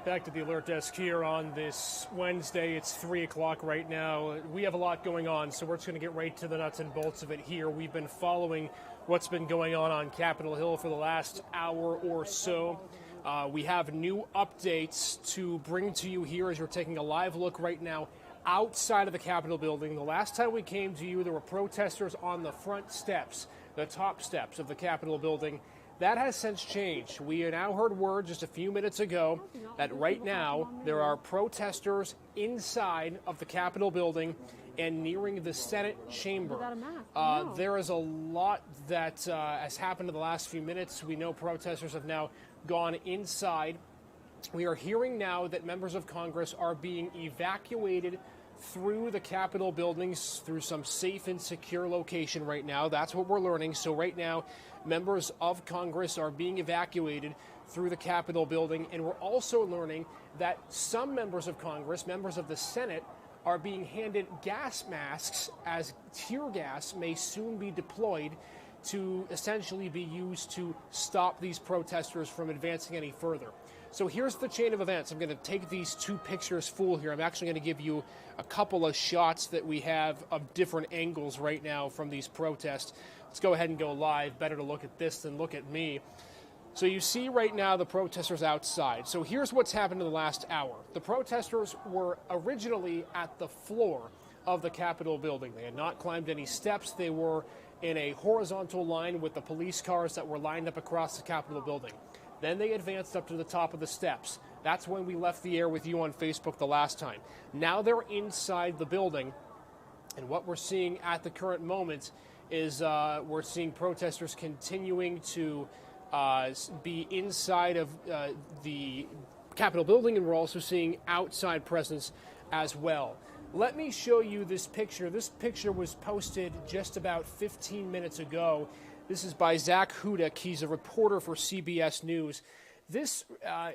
right back to the alert desk here on this Wednesday. It's 3 o'clock right now. We have a lot going on, so we're just going to get right to the nuts and bolts of it here. We've been following what's been going on Capitol Hill for the last hour or so. We have new updates to bring to you here as you're taking a live look right now outside of the Capitol building. The last time we came to you, there were protesters on the front steps, the top steps of the Capitol building. That has since changed. We now heard word just a few minutes ago that right now there are protesters inside of the Capitol building and nearing the Senate chamber. There is a lot that has happened in the last few minutes. We know protesters have now gone inside. We are hearing now that members of Congress are being evacuated through the Capitol buildings, through some safe and secure location right now. That's what we're learning. So right now, members of Congress are being evacuated through the Capitol building. And we're also learning that some members of Congress, members of the Senate, are being handed gas masks as tear gas may soon be deployed to essentially be used to stop these protesters from advancing any further. So here's the chain of events. I'm going to take these two pictures full here. I'm actually going to give you a couple of shots that we have of different angles right now from these protests. Let's go ahead and go live. Better to look at this than look at me. So you see right now the protesters outside. So here's what's happened in the last hour. The protesters were originally at the floor of the Capitol building. They had not climbed any steps. They were in a horizontal line with the police cars that were lined up across the Capitol building. Then they advanced up to the top of the steps. That's when we left the air with you on Facebook the last time. Now they're inside the building, and what we're seeing at the current moment is we're seeing protesters continuing to be inside of the Capitol building, and we're also seeing outside presence as well. Let me show you this picture. This picture was posted just about 15 minutes ago. This is by Zach Hudak. He's a reporter for CBS News. This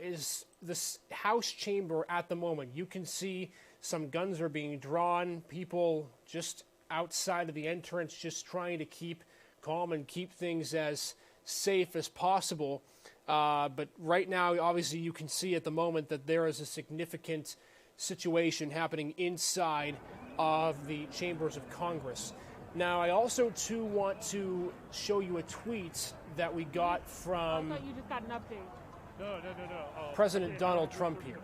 is the House chamber at the moment. You can see some guns are being drawn, people just outside of the entrance just trying to keep calm and keep things as safe as possible. But right now, obviously, you can see at the moment that there is a significant situation happening inside of the chambers of Congress. Now, I also, too, want to show you a tweet that we got from I thought you just got an update. No. President Donald Trump here.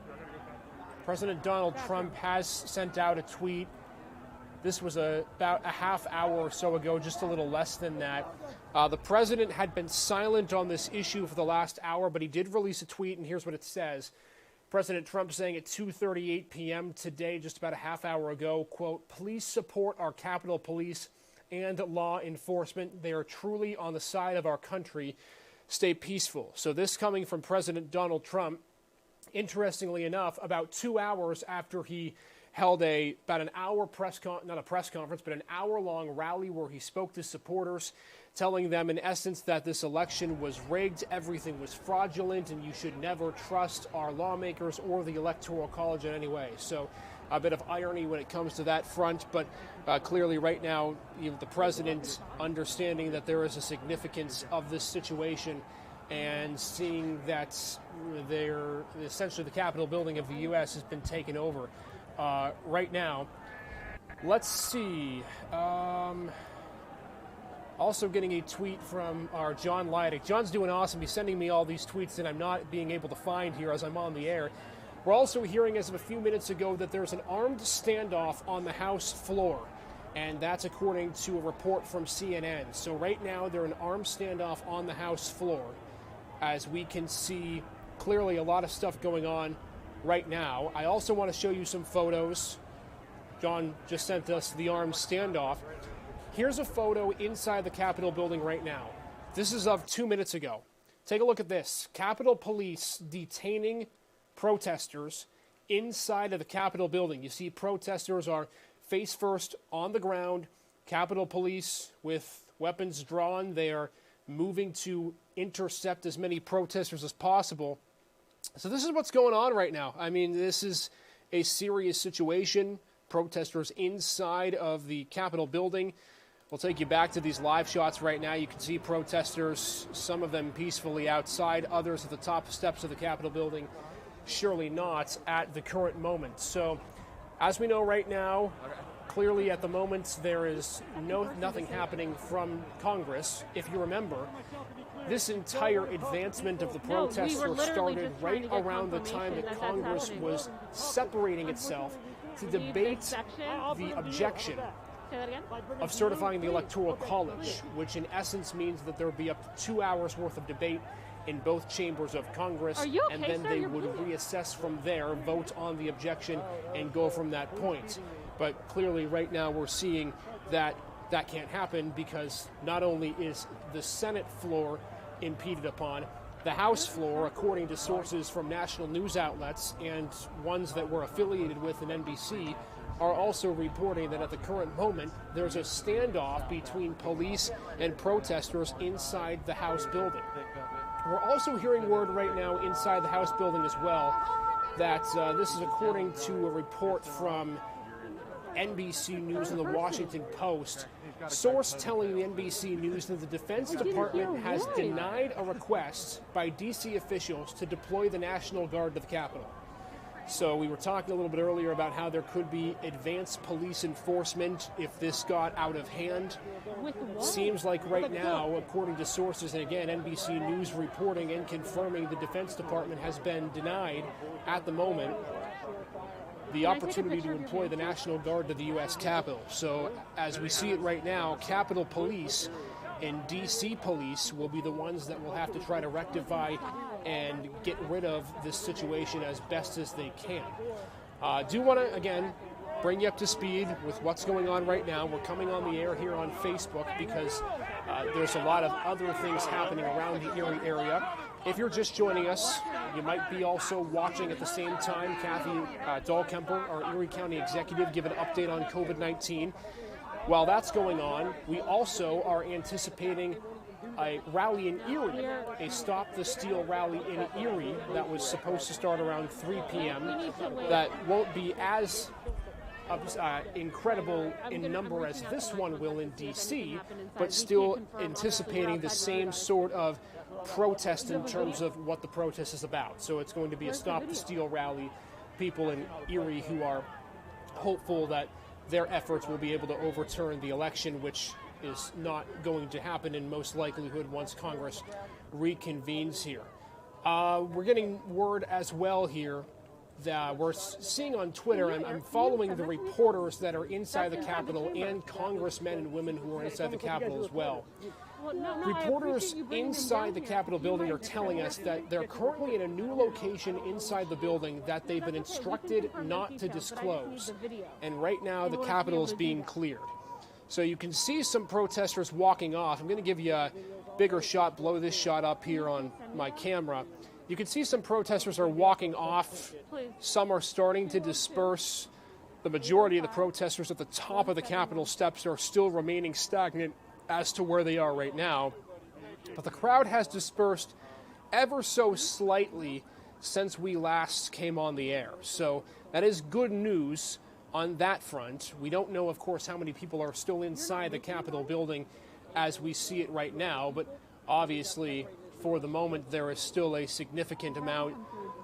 President Donald Trump has sent out a tweet. This was about a half hour or so ago, just a little less than that. The president had been silent on this issue for the last hour, but he did release a tweet, and here's what it says. President Trump saying at 2:38 p.m. today, just about a half hour ago, quote, "Please support our Capitol Police and law enforcement. They are truly on the side of our country. Stay peaceful." So this coming from President Donald Trump, interestingly enough, about 2 hours after he held about an hour not a press conference, but an hour-long rally where he spoke to supporters, telling them in essence that this election was rigged, everything was fraudulent, and you should never trust our lawmakers or the Electoral College in any way. So a bit of irony when it comes to that front, but clearly right now the president understanding that there is a significance of this situation and seeing that essentially the Capitol building of the U.S. has been taken over right now. Let's see. Also getting a tweet from our John Lydick. John's doing awesome. He's sending me all these tweets that I'm not being able to find here as I'm on the air. We're also hearing as of a few minutes ago that there's an armed standoff on the House floor, and that's according to a report from CNN. So right now they're an armed standoff on the House floor, as we can see clearly a lot of stuff going on right now. I also want to show you some photos. John just sent us the armed standoff. Here's a photo inside the Capitol building right now. This is of 2 minutes ago. Take a look at this. Capitol Police detaining protesters inside of the Capitol building. You see protesters are face first on the ground. Capitol Police with weapons drawn. They are moving to intercept as many protesters as possible. So this is what's going on right now. I mean, this is a serious situation. Protesters inside of the Capitol building. We'll take you back to these live shots right now. You can see protesters, some of them peacefully outside, others at the top steps of the Capitol building, surely not at the current moment. So, as we know right now, clearly at the moment there is nothing happening from Congress. If you remember, this entire advancement of the protests started right around the time that Congress was separating itself to debate the objection of certifying the Electoral College, which in essence means that there would be up to 2 hours worth of debate in both chambers of Congress, and then they would reassess from there, vote on the objection, and go from that point. But clearly right now we're seeing that that can't happen because not only is the Senate floor impeded upon, the House floor, according to sources from national news outlets and ones that were affiliated with an NBC, are also reporting that at the current moment there's a standoff between police and protesters inside the House building. We're also hearing word right now inside the House building as well that this is according to a report from NBC News and the Washington Post. Source telling the NBC News that the Defense Department has denied a request by D.C. officials to deploy the National Guard to the Capitol. So we were talking a little bit earlier about how there could be advanced police enforcement if this got out of hand. Seems like right now, according to sources, and again, NBC News reporting and confirming, the Defense Department has been denied at the moment the opportunity to employ the National Guard to the U.S. Capitol. So as we see it right now, Capitol Police and D.C. Police will be the ones that will have to try to rectify and get rid of this situation as best as they can. Do want to, again, bring you up to speed with what's going on right now. We're coming on the air here on Facebook because there's a lot of other things happening around the Erie area. If you're just joining us, you might be also watching at the same time Kathy Dahlkemper, our Erie County Executive, give an update on COVID-19. While that's going on, we also are anticipating a rally in Erie, a Stop the Steal rally in Erie that was supposed to start around 3 p.m. that won't be as incredible in number as this one will in D.C., but still anticipating the same sort of protest in terms of what the protest is about. So it's going to be a Stop the Steal rally. People in Erie who are hopeful that their efforts will be able to overturn the election, which is not going to happen in most likelihood once Congress reconvenes here. We're getting word as well here that we're seeing on Twitter, I'm following the reporters that are inside the Capitol and congressmen and women who are inside the Capitol as well. Reporters inside the Capitol building are telling us that they're currently in a new location inside the building that they've been instructed not to disclose. And right now the Capitol is being cleared. So you can see some protesters walking off. I'm going to give you a bigger shot, blow this shot up here on my camera. You can see some protesters are walking off. Some are starting to disperse. The majority of the protesters at the top of the Capitol steps are still remaining stagnant as to where they are right now. But the crowd has dispersed ever so slightly since we last came on the air. So that is good news on that front. We don't know, of course, how many people are still inside the Capitol building as we see it right now, but obviously for the moment there is still a significant amount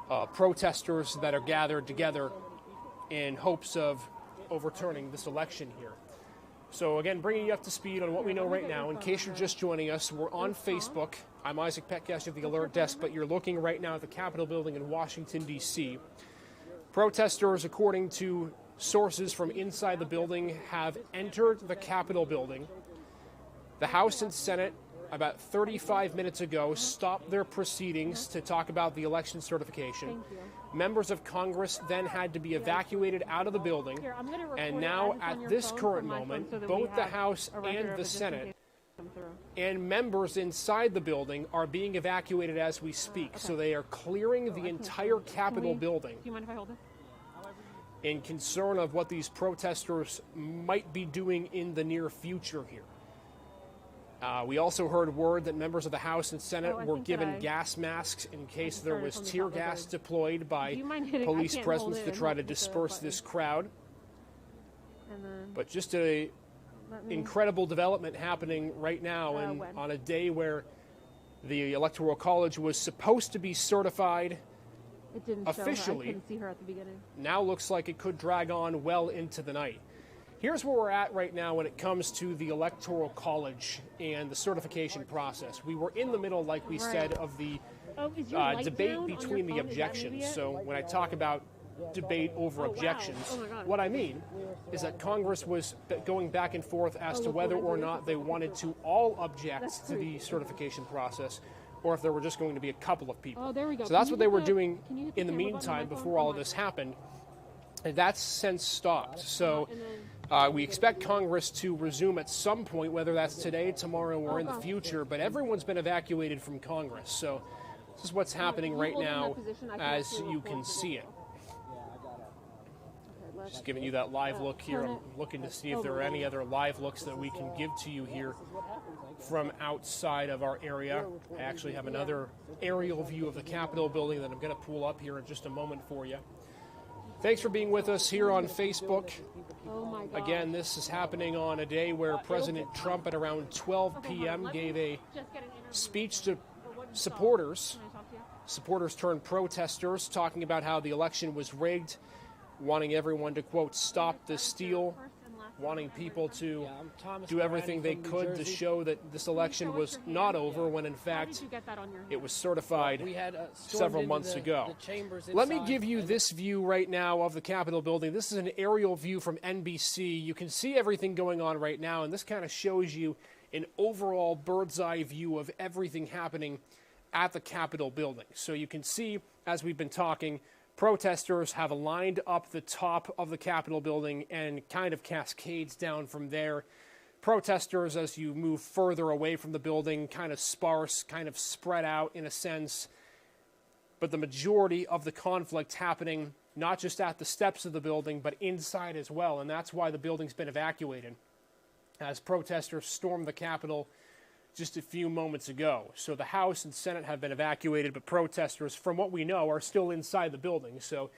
of protesters that are gathered together in hopes of overturning this election here. So again, bringing you up to speed on what we know right now. In case you're just joining us, we're on Facebook. I'm Isaac Petcash of the Alert Desk, but you're looking right now at the Capitol building in Washington, D.C. Protesters, according to sources from inside the building, have entered the Capitol building. The House and Senate, about 35 minutes ago, stopped their proceedings to talk about the election certification. Members of Congress then had to be evacuated out of the building. And now, at this current moment, both the House and the Senate and members inside the building are being evacuated as we speak. So they are clearing the entire Capitol building in concern of what these protesters might be doing in the near future here. We also heard word that members of the House and Senate were given gas masks in case there was tear gas deployed by police presence to try to disperse this crowd. But just an incredible development happening right now, and on a day where the Electoral College was supposed to be certified It didn't officially, show her. I couldn't see her at the beginning. Now looks like it could drag on well into the night. Here's where we're at right now when it comes to the Electoral College and the certification process. We were in the middle, like we said, of the debate between the objections. So when I talk about debate over objections, what I mean is that Congress was going back and forth as to whether or not they wanted to all object to the certification process, or if there were just going to be a couple of people. Oh, there we go. So that's what they were doing in the meantime before all of this happened. And that's since stopped. So we expect Congress to resume at some point, whether that's today, tomorrow, or in the future. But everyone's been evacuated from Congress. So this is what's happening right now as you can see it. Just giving you that live look here. I'm looking to see if there are any other live looks that we can give to you here from outside of our area. I actually have another aerial view of the Capitol building that I'm going to pull up here in just a moment for you. Thanks for being with us here on Facebook. Again, this is happening on a day where President Trump at around 12 p.m. gave a speech to supporters turned protesters, talking about how the election was rigged, wanting everyone to, quote, stop the steal, wanting people to do everything they could to show that this election was not over when, in fact, it was certified several months ago. Let me give you this view right now of the Capitol building. This is an aerial view from NBC. You can see everything going on right now, and this kind of shows you an overall bird's eye view of everything happening at the Capitol building. So you can see, as we've been talking, protesters have lined up the top of the Capitol building and kind of cascades down from there. Protesters, as you move further away from the building, kind of sparse, kind of spread out in a sense. But the majority of the conflict happening not just at the steps of the building, but inside as well. And that's why the building's been evacuated, as protesters stormed the Capitol just a few moments ago. So the House and Senate have been evacuated, but protesters, from what we know, are still inside the building. So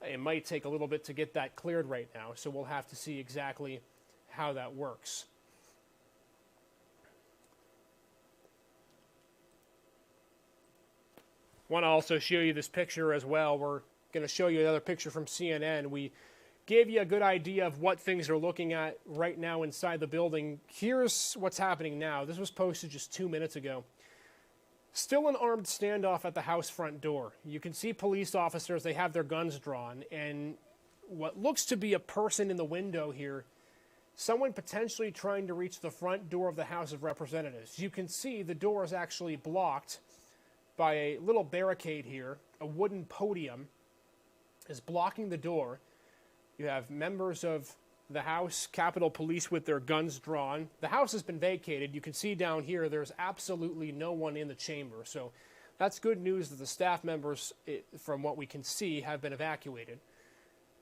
it might take a little bit to get that cleared right now. So we'll have to see exactly how that works. Want to also show you this picture as well. We're going to show you another picture from CNN. We gave you a good idea of what things are looking at right now inside the building. Here's what's happening now. This was posted just 2 minutes ago. Still an armed standoff at the House front door. You can see police officers, they have their guns drawn, and what looks to be a person in the window here, someone potentially trying to reach the front door of the House of Representatives. You can see the door is actually blocked by a little barricade here. A wooden podium is blocking the door. You have members of the House, Capitol Police with their guns drawn. The House has been vacated. You can see down here there's absolutely no one in the chamber. So that's good news that the staff members, from what we can see, have been evacuated.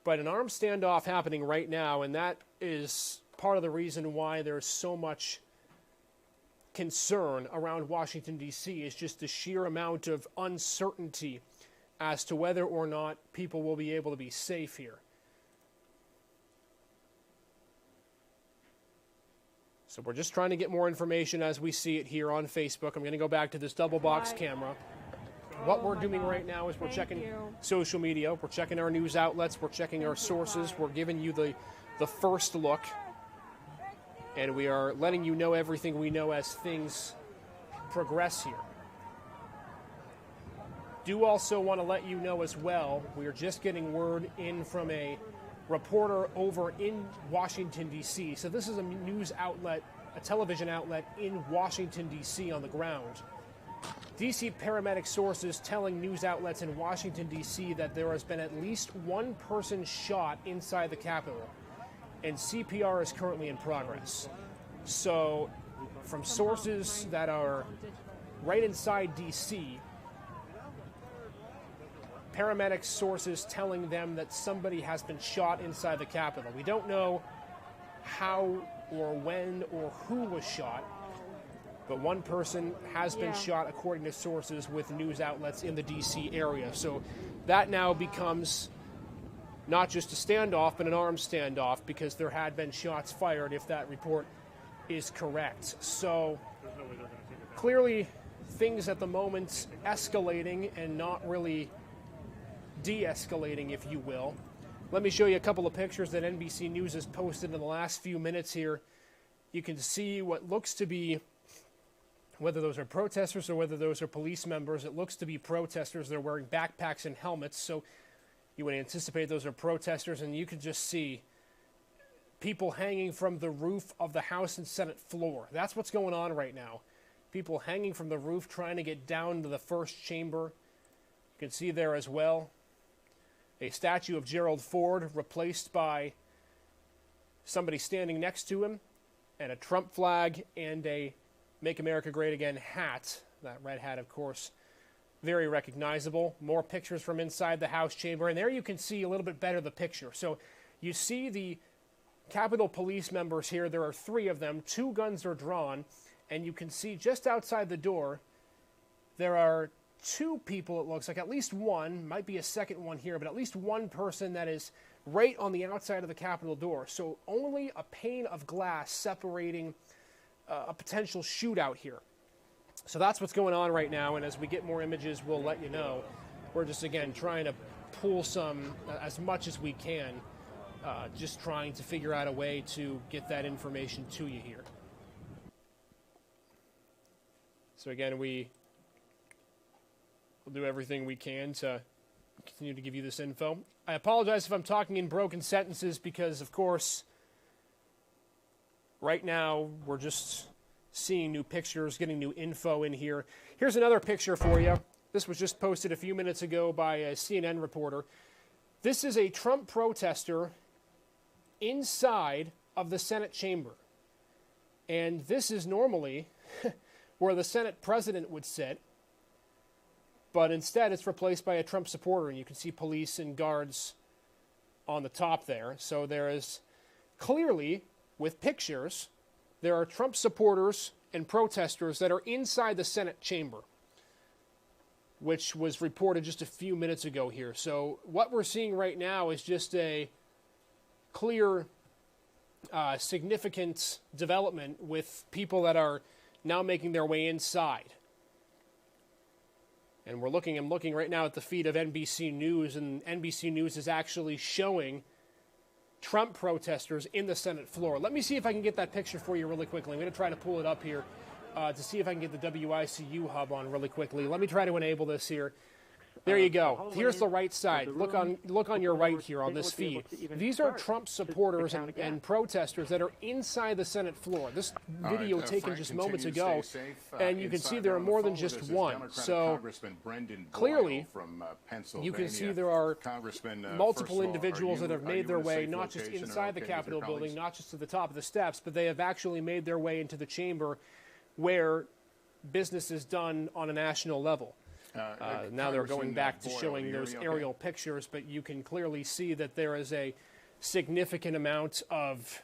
But an armed standoff happening right now, and that is part of the reason why there's so much concern around Washington, D.C., is just the sheer amount of uncertainty as to whether or not people will be able to be safe here. So we're just trying to get more information as we see it here on Facebook. I'm going to go back to this double box camera. What we're doing right now is we're checking social media. We're checking our news outlets. We're checking our sources. We're giving you the first look. And we are letting you know everything we know as things progress here. Do also want to let you know as well, we are just getting word in from a reporter over in Washington, D.C. So this is a news outlet, a television outlet in Washington, D.C. on the ground. D.C. paramedic sources telling news outlets in Washington, D.C. that there has been at least one person shot inside the Capitol, and CPR is currently in progress. So from sources that are right inside D.C., paramedic sources telling them that somebody has been shot inside the Capitol. We don't know how or when or who was shot, but one person has been shot according to sources with news outlets in the D.C. area. So that now becomes not just a standoff, but an armed standoff, because there had been shots fired, if that report is correct. So clearly things at the moment escalating and not really de-escalating, if you will. Let me show you a couple of pictures that NBC News has posted in the last few minutes here. You can see what looks to be, whether those are protesters or whether those are police members, it looks to be protesters. They're wearing backpacks and helmets, so you would anticipate those are protesters, and you can just see people hanging from the roof of the House and Senate floor. That's what's going on right now. People hanging from the roof trying to get down to the first chamber. You can see there as well a statue of Gerald Ford replaced by somebody standing next to him, and a Trump flag and a Make America Great Again hat. That red hat, of course, very recognizable. More pictures from inside the House chamber, and there you can see a little bit better the picture. So you see the Capitol Police members here. There are 3 of them. 2 guns are drawn, and you can see just outside the door there are 2 people, it looks like, at least one, might be a second one here, but at least one person that is right on the outside of the Capitol door. So only a pane of glass separating a potential shootout here. So that's what's going on right now, and as we get more images, we'll let you know. We're just, again, trying to pull some, as much as we can, just trying to figure out a way to get that information to you here. So again, we'll do everything we can to continue to give you this info. I apologize if I'm talking in broken sentences because, of course, right now we're just seeing new pictures, getting new info in here. Here's another picture for you. This was just posted a few minutes ago by a CNN reporter. This is a Trump protester inside of the Senate chamber. And this is normally where the Senate president would sit. But instead, it's replaced by a Trump supporter, and you can see police and guards on the top there. So there is clearly, with pictures, there are Trump supporters and protesters that are inside the Senate chamber, which was reported just a few minutes ago here. So what we're seeing right now is just a clear, significant development with people that are now making their way inside. And I'm looking right now at the feed of NBC News, and NBC News is actually showing Trump protesters in the Senate floor. Let me see if I can get that picture for you really quickly. I'm going to try to pull it up here to see if I can get the WICU hub on really quickly. Let me try to enable this here. There you go. Here's the right side. Look on your right here on this feed. These are Trump supporters and protesters that are inside the Senate floor. This video taken just moments ago, and you can see there are more than just one. So clearly, you can see there are multiple individuals that have made their way not just inside the Capitol building, not just to the top of the steps, but they have actually made their way into the chamber where business is done on a national level. Now they're going back to showing those aerial pictures, but you can clearly see that there is a significant amount of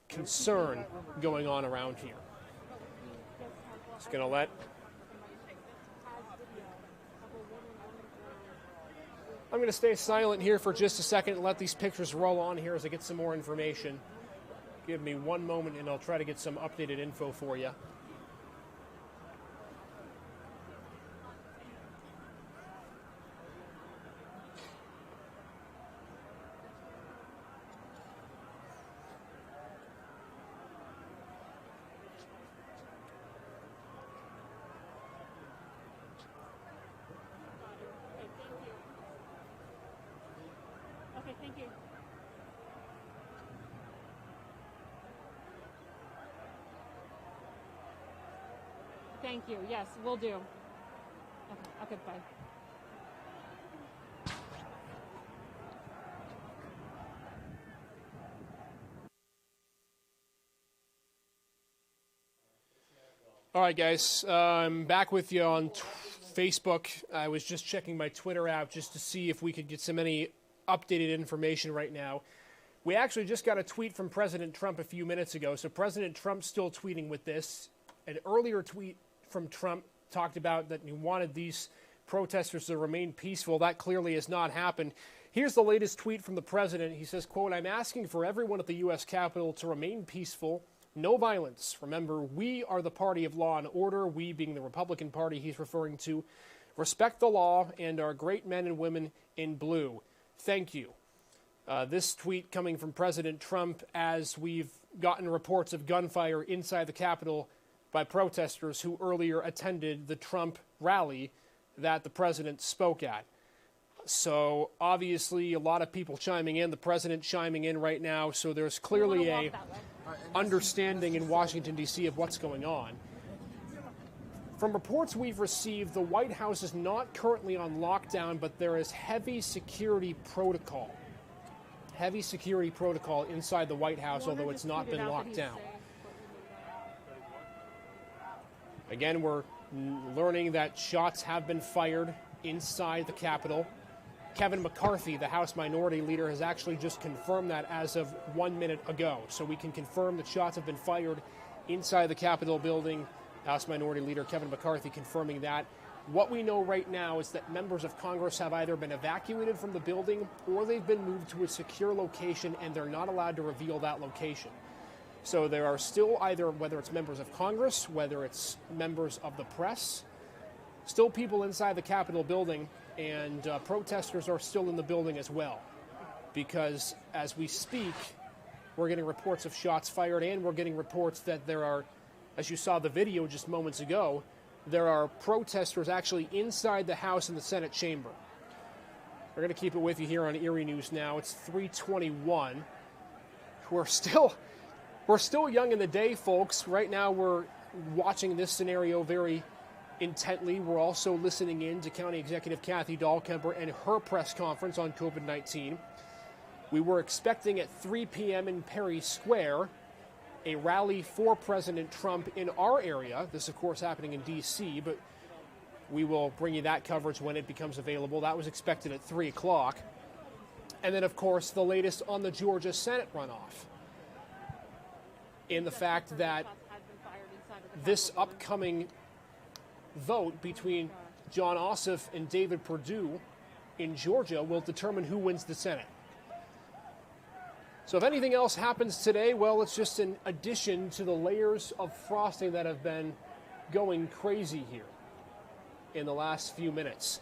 concern going on around here. Just going to I'm going to stay silent here for just a second and let these pictures roll on here as I get some more information. Give me one moment and I'll try to get some updated info for you. Thank you. Thank you. Yes, we'll do. Okay, bye. All right, guys. I'm back with you on Facebook. I was just checking my Twitter app just to see if we could get any updated information right now. We actually just got a tweet from President Trump a few minutes ago. So President Trump's still tweeting with this. An earlier tweet from Trump talked about that he wanted these protesters to remain peaceful. That clearly has not happened. Here's the latest tweet from the president. He says, quote, "I'm asking for everyone at the U.S. Capitol to remain peaceful. No violence. Remember, we are the party of law and order." We being the Republican Party he's referring to. Respect the law and our great men and women in blue. Thank you. This tweet coming from President Trump as we've gotten reports of gunfire inside the Capitol by protesters who earlier attended the Trump rally that the president spoke at. So obviously a lot of people chiming in, the president chiming in right now, so there's clearly a understanding in Washington, D.C. of what's going on. From reports we've received, the White House is not currently on lockdown, but there is heavy security protocol. Heavy security protocol inside the White House, although it's not been locked down. Again, we're learning that shots have been fired inside the Capitol. Kevin McCarthy, the House Minority Leader, has actually just confirmed that as of 1 minute ago. So we can confirm that shots have been fired inside the Capitol building. House Minority Leader Kevin McCarthy confirming that. What we know right now is that members of Congress have either been evacuated from the building or they've been moved to a secure location and they're not allowed to reveal that location. So there are still either, whether it's members of Congress, whether it's members of the press, still people inside the Capitol building, and protesters are still in the building as well. Because as we speak, we're getting reports of shots fired, and we're getting reports that there are, as you saw the video just moments ago, there are protesters actually inside the House and the Senate chamber. We're going to keep it with you here on Erie News now. It's 3:21. We're still young in the day, folks. Right now we're watching this scenario very intently. We're also listening in to County Executive Kathy Dahlkemper and her press conference on COVID-19. We were expecting at 3 p.m. in Perry Square a rally for President Trump in our area. This, of course, happening in D.C., but we will bring you that coverage when it becomes available. That was expected at 3 o'clock. And then, of course, the latest on the Georgia Senate runoff, in the fact that this upcoming vote between John Ossoff and David Perdue in Georgia will determine who wins the Senate. So if anything else happens today, well, it's just an addition to the layers of frosting that have been going crazy here in the last few minutes.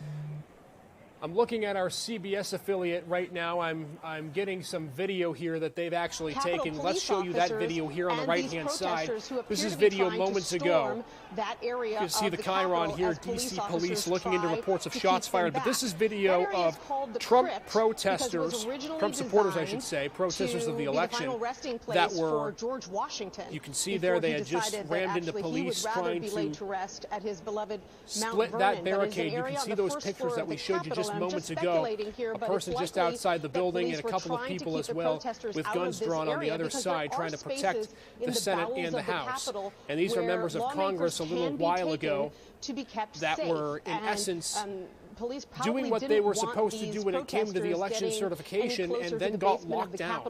I'm looking at our CBS affiliate right now. I'm getting some video here that they've actually taken. Let's show you that video here on the right-hand side. This is video moments ago. You can see the chyron here, D.C. police looking into reports of shots fired. But this is video of Trump protesters, Trump supporters, I should say, protesters of the election that were, you can see there, they had just rammed into police trying to split that barricade. You can see those pictures that we showed you just moments ago, a person just outside the building and a couple of people as well with guns drawn on the other side trying to protect the Senate and the House. And these are members of Congress a little while ago that were, in essence, doing what they were supposed to do when it came to the election certification and then got locked down.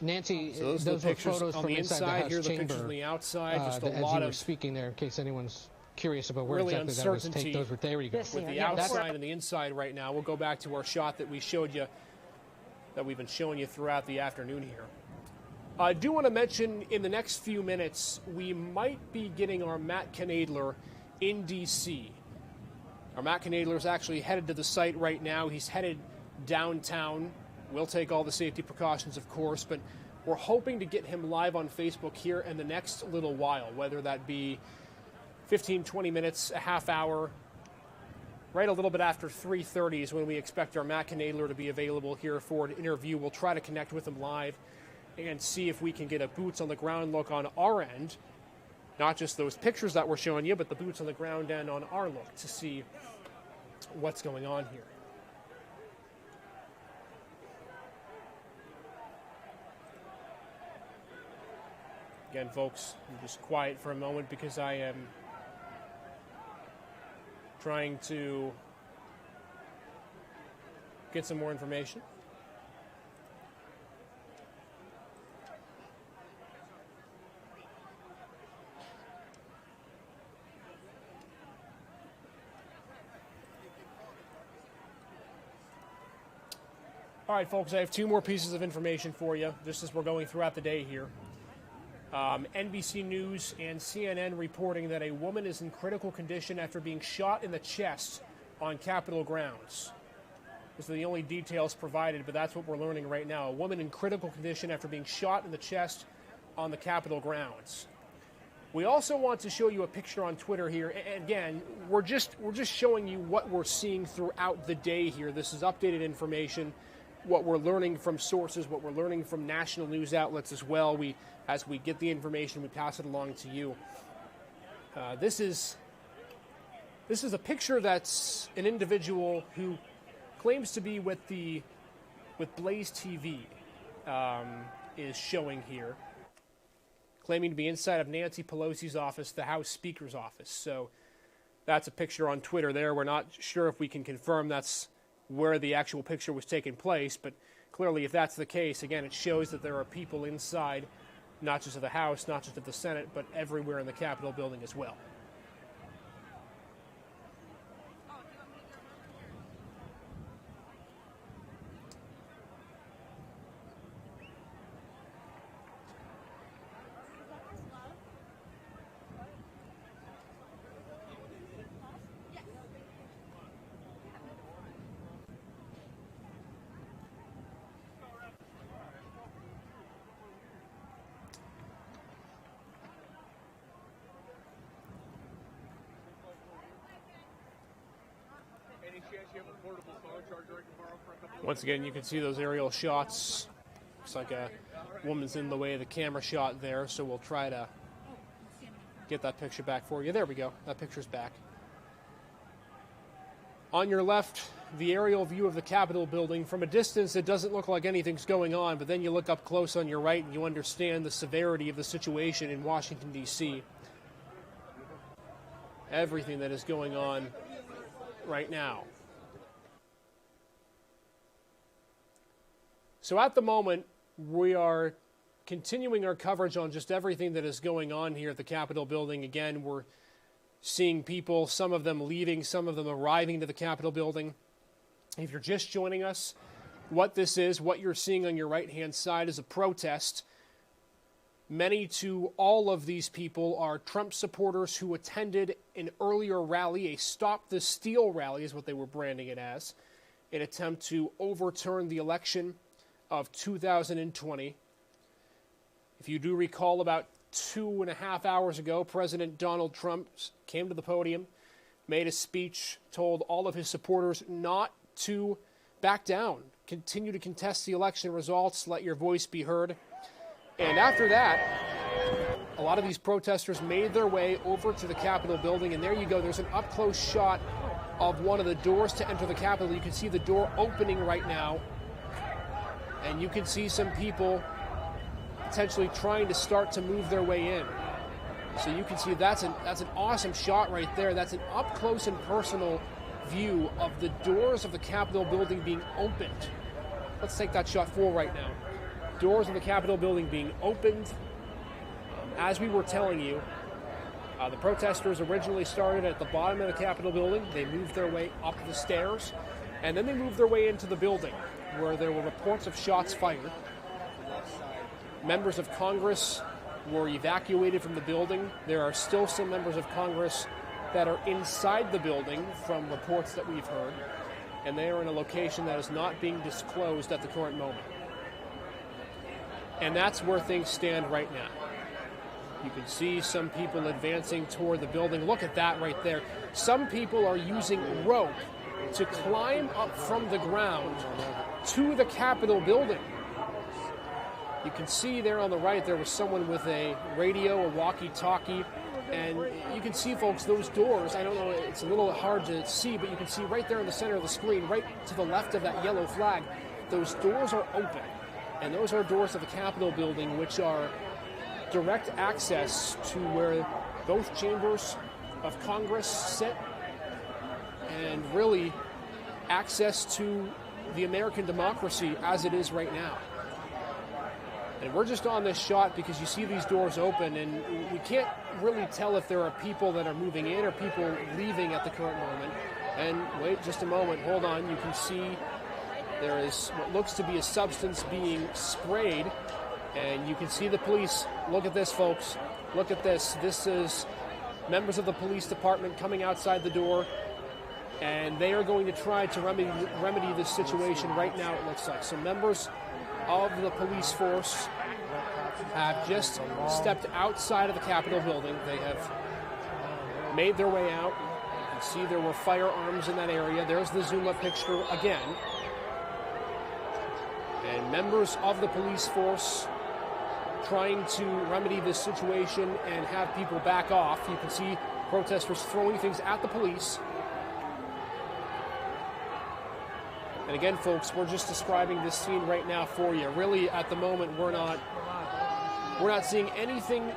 Nancy, so those are the pictures on the inside. Here are the pictures on the outside. Just a lot of speaking there, in case anyone's curious about where really exactly that was. Take those were there you go. With the outside and the inside right now. We'll go back to our shot that we showed you, that we've been showing you throughout the afternoon here. I do want to mention in the next few minutes, we might be getting our Matt Knadler in D.C. Our Matt Knadler is actually headed to the site right now. He's headed downtown. We'll take all the safety precautions, of course, but we're hoping to get him live on Facebook here in the next little while, whether that be 15, 20 minutes, a half hour, right a little bit after 3:30 is when we expect our Matt Knadler to be available here for an interview. We'll try to connect with him live and see if we can get a boots-on-the-ground look on our end, not just those pictures that we're showing you, but the boots-on-the-ground end on our look to see what's going on here. Again, folks, I'm just quiet for a moment because I am trying to get some more information. All right, folks, I have two more pieces of information for you, just as we're going throughout the day here. NBC News and CNN reporting that a woman is in critical condition after being shot in the chest on Capitol grounds. Those are the only details provided, but that's what we're learning right now. A woman in critical condition after being shot in the chest on the Capitol grounds. We also want to show you a picture on Twitter here. Again, we're just showing you what we're seeing throughout the day here. This is updated information, what we're learning from sources, what we're learning from national news outlets as well. As we get the information, we pass it along to you. This is a picture that's an individual who claims to be with Blaze TV is showing here, claiming to be inside of Nancy Pelosi's office, the House Speaker's office. So that's a picture on Twitter there. We're not sure if we can confirm that's where the actual picture was taking place, but clearly if that's the case, again, it shows that there are people inside, not just of the House, not just of the Senate, but everywhere in the Capitol building as well. Once again, you can see those aerial shots. Looks like a woman's in the way of the camera shot there, so we'll try to get that picture back for you. There we go. That picture's back. On your left, the aerial view of the Capitol building. From a distance, it doesn't look like anything's going on, but then you look up close on your right and you understand the severity of the situation in Washington, D.C. Everything that is going on right now. So at the moment, we are continuing our coverage on just everything that is going on here at the Capitol building. Again, we're seeing people, some of them leaving, some of them arriving to the Capitol building. If you're just joining us, what this is, what you're seeing on your right-hand side is a protest. Many to all of these people are Trump supporters who attended an earlier rally, a Stop the Steal rally is what they were branding it as, an attempt to overturn the election of 2020. If you do recall, about 2.5 hours ago, President Donald Trump came to the podium, made a speech, told all of his supporters not to back down, continue to contest the election results, let your voice be heard. And after that, a lot of these protesters made their way over to the Capitol building, and there you go. There's an up-close shot of one of the doors to enter the Capitol. You can see the door opening right now, and you can see some people potentially trying to start to move their way in. So you can see that's an awesome shot right there. That's an up-close and personal view of the doors of the Capitol building being opened. Let's take that shot full right now. Doors of the Capitol building being opened. As we were telling you, the protesters originally started at the bottom of the Capitol building. They moved their way up the stairs, and then they moved their way into the building, where there were reports of shots fired. Members of Congress were evacuated from the building. There are still some members of Congress that are inside the building from reports that we've heard, and they are in a location that is not being disclosed at the current moment. And that's where things stand right now. You can see some people advancing toward the building. Look at that right there. Some people are using rope to climb up from the ground to the Capitol building. You can see there on the right, there was someone with a radio, a walkie-talkie, and you can see, folks, those doors, I don't know, it's a little hard to see, but you can see right there in the center of the screen, right to the left of that yellow flag, those doors are open. And those are doors of the Capitol building, which are direct access to where both chambers of Congress sit, and really access to the American democracy as it is right now. And we're just on this shot because you see these doors open, and we can't really tell if there are people that are moving in or people leaving at the current moment. And wait just a moment, hold on, you can see there is what looks to be a substance being sprayed And you can see the police. Look at this, folks. Look at this. This is members of the police department coming outside the door, and they are going to try to remedy this situation right now, it looks like. So members of the police force have just stepped outside of the Capitol building. They have made their way out. You can see there were firearms in that area. There's the zoom-up picture again. And members of the police force trying to remedy this situation and have people back off. You can see protesters throwing things at the police. And again, folks, we're just describing this scene right now for you. Really, at the moment, we're not seeing anything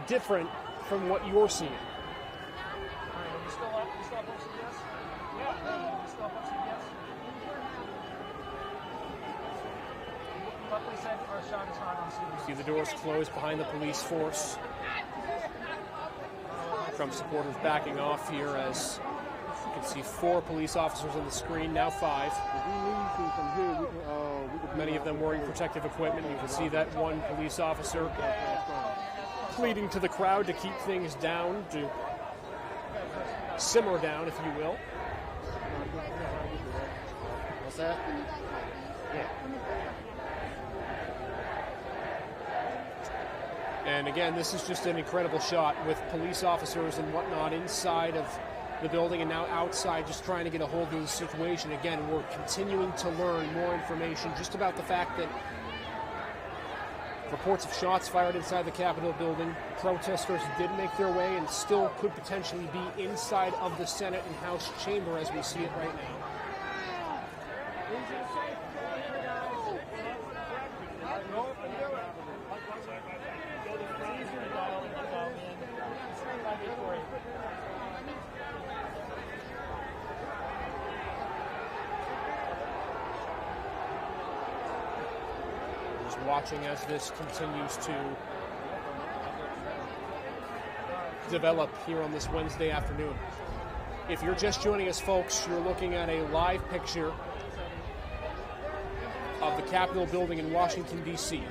different from what you're seeing. You see the doors closed behind the police force. Trump supporters backing off here as you can see 4 police officers on the screen, now 5. Many of them wearing protective equipment. You can see that one police officer pleading to the crowd to keep things down, to simmer down, if you will. What's that? Yeah. And again, this is just an incredible shot with police officers and whatnot inside of the building and now outside just trying to get a hold of the situation. Again, we're continuing to learn more information just about the fact that reports of shots fired inside the Capitol building. Protesters did make their way and still could potentially be inside of the Senate and House chamber as we see it right now. Watching as this continues to develop here on this Wednesday afternoon. If you're just joining us, folks, you're looking at a live picture of the Capitol building in Washington, D.C.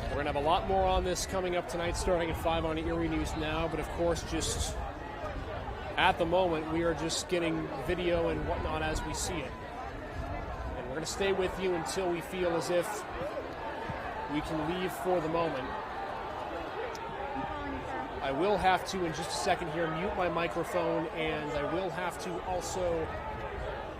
We're going to have a lot more on this coming up tonight, starting at 5 on Erie News Now, but of course, just at the moment, we are just getting video and whatnot as we see it. We're going to stay with you until we feel as if we can leave for the moment. I will have to, in just a second here, mute my microphone, and I will have to also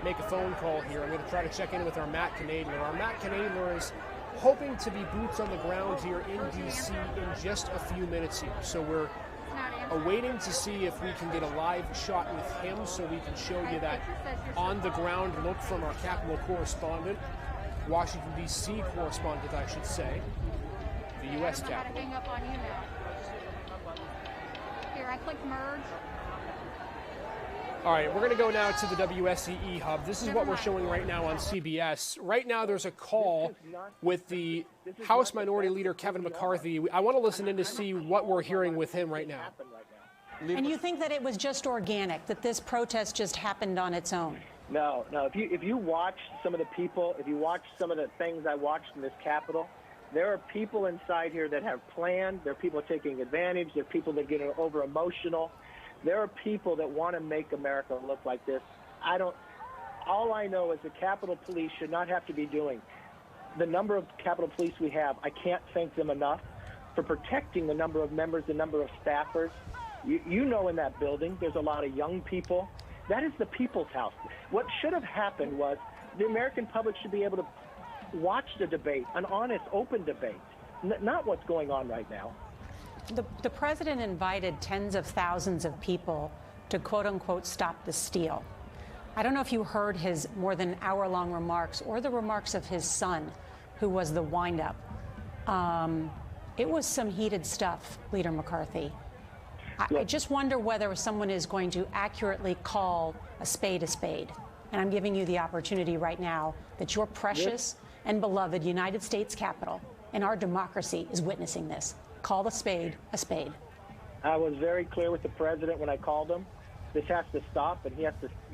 make a phone call here. I'm going to try to check in with our Matt Canadian. Our Matt Canadian is hoping to be boots on the ground here in D.C. in just a few minutes here. So we're awaiting to see if we can get a live shot with him so we can show you that on-the-ground look from our Capitol correspondent, Washington, D.C. correspondent, I should say, the U.S. Capitol. Hang up on you now. Here, I clicked merge. All right, we're going to go now to the WSEE hub. This is what we're showing right now on CBS. Right now, there's a call with the House Minority Leader, Kevin McCarthy. I want to listen in to see what we're hearing with him right now. And you think that it was just organic, that this protest just happened on its own? No. If you watch some of the people, if you watch some of the things I watched in this Capitol, there are people inside here that have planned. There are people taking advantage. There are people that get over emotional. There are people that want to make America look like this. All I know is the Capitol Police should not have to be doing. The number of Capitol Police we have, I can't thank them enough for protecting the number of members, the number of staffers. You know, in that building, there's a lot of young people. That is the people's house. What should have happened was the American public should be able to watch the debate, an honest, open debate, not what's going on right now. The president invited tens of thousands of people to, quote unquote, stop the steal. I don't know if you heard his more than hour-long remarks or the remarks of his son, who was the wind-up. It was some heated stuff, Leader McCarthy. I just wonder whether someone is going to accurately call a spade a spade. And I'm giving you the opportunity right now that your precious and beloved United States Capitol and our democracy is witnessing this. Call the spade a spade. I was very clear with the president when I called him This has to stop, and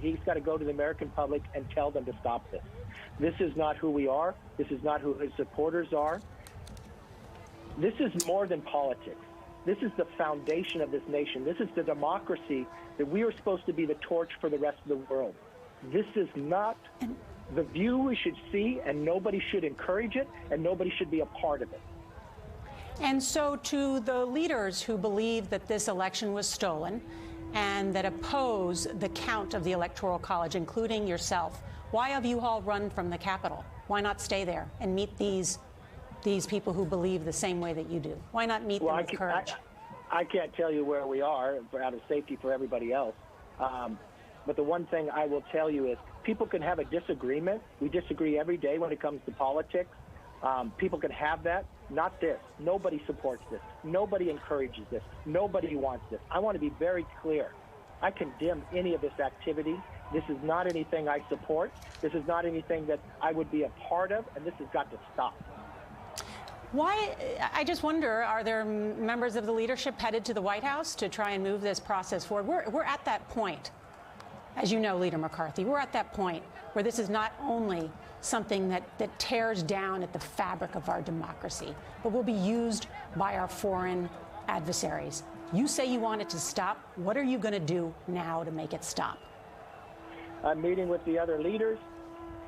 he's got to go to the American public and tell them to stop this. This is not who we are. This is not who his supporters are. This is more than politics. This is the foundation of this nation. This is the democracy that we are supposed to be the torch for the rest of the world. This is not the view we should see, and nobody should encourage it, and nobody should be a part of it. And so to the leaders who believe that this election was stolen and that oppose the count of the Electoral College, including yourself, why have you all run from the Capitol? Why not stay there and meet these people who believe the same way that you do? Why not meet them with courage? I can't tell you where we are out of safety for everybody else. But the one thing I will tell you is people can have a disagreement. We disagree every day when it comes to politics. People can have that. Not this. Nobody supports this. Nobody encourages this. Nobody wants this. I want to be very clear. I condemn any of this activity. This is not anything I support. This is not anything that I would be a part of, and this has got to stop. Why? I just wonder, are there members of the leadership headed to the White House to try and move this process forward? We're at that point, as you know, Leader McCarthy, we're at that point where this is not only something that tears down at the fabric of our democracy, but will be used by our foreign adversaries. You say you want it to stop. What are you going to do now to make it stop? I'm meeting with the other leaders.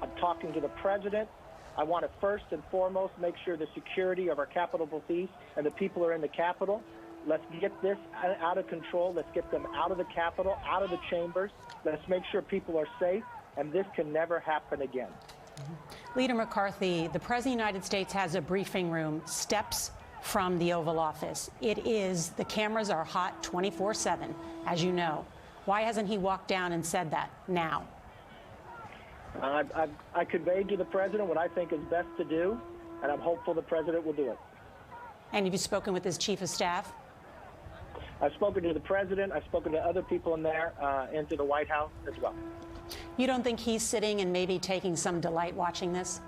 I'm talking to the president. I want to first and foremost make sure the security of our Capitol Police and the people who are in the Capitol. Let's get this out of control. Let's get them out of the Capitol, out of the chambers. Let's make sure people are safe, and this can never happen again. Leader McCarthy, the President of the United States has a briefing room steps from the Oval Office. The cameras are hot 24/7, as you know. Why hasn't he walked down and said that now? I conveyed to the president what I think is best to do, and I'm hopeful the president will do it. And have you spoken with his chief of staff? I've spoken to the president. I've spoken to other people in there, into the White House as well. You don't think he's sitting and maybe taking some delight watching this?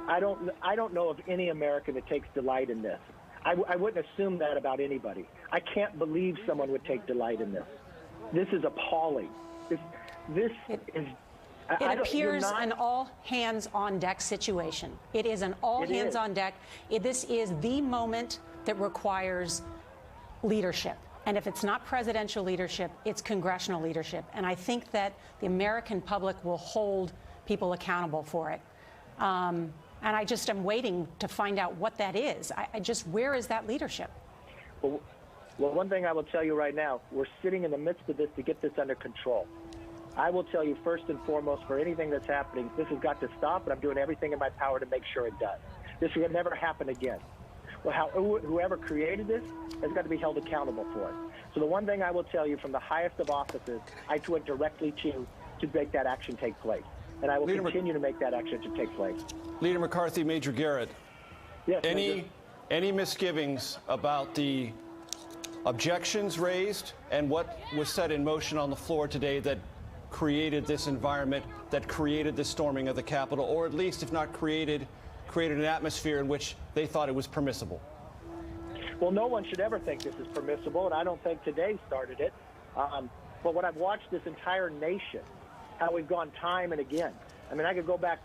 I don't know of any American that takes delight in this. I wouldn't assume that about anybody. I can't believe someone would take delight in this. This is appalling. It appears an all-hands-on-deck situation. It is an all-hands-on-deck. This is the moment that requires leadership. And if it's not presidential leadership, it's congressional leadership. And I think that the American public will hold people accountable for it. And I just am waiting to find out what that is. Where is that leadership? Well, one thing I will tell you right now, we're sitting in the midst of this to get this under control. I will tell you first and foremost, for anything that's happening, this has got to stop, and I'm doing everything in my power to make sure it does. This will never happen again. Well, whoever created this has got to be held accountable for it. So the one thing I will tell you from the highest of offices, I went directly to make that action take place. And I will continue to make that action to take place. Leader McCarthy, Major Garrett, yes, any misgivings about the objections raised and what was set in motion on the floor today that created this environment, that created this storming of the Capitol, or at least, if not created an atmosphere in which they thought it was permissible? Well, no one should ever think this is permissible, and I don't think today started it. But when I've watched this entire nation, how we've gone time and again. I mean, I could go back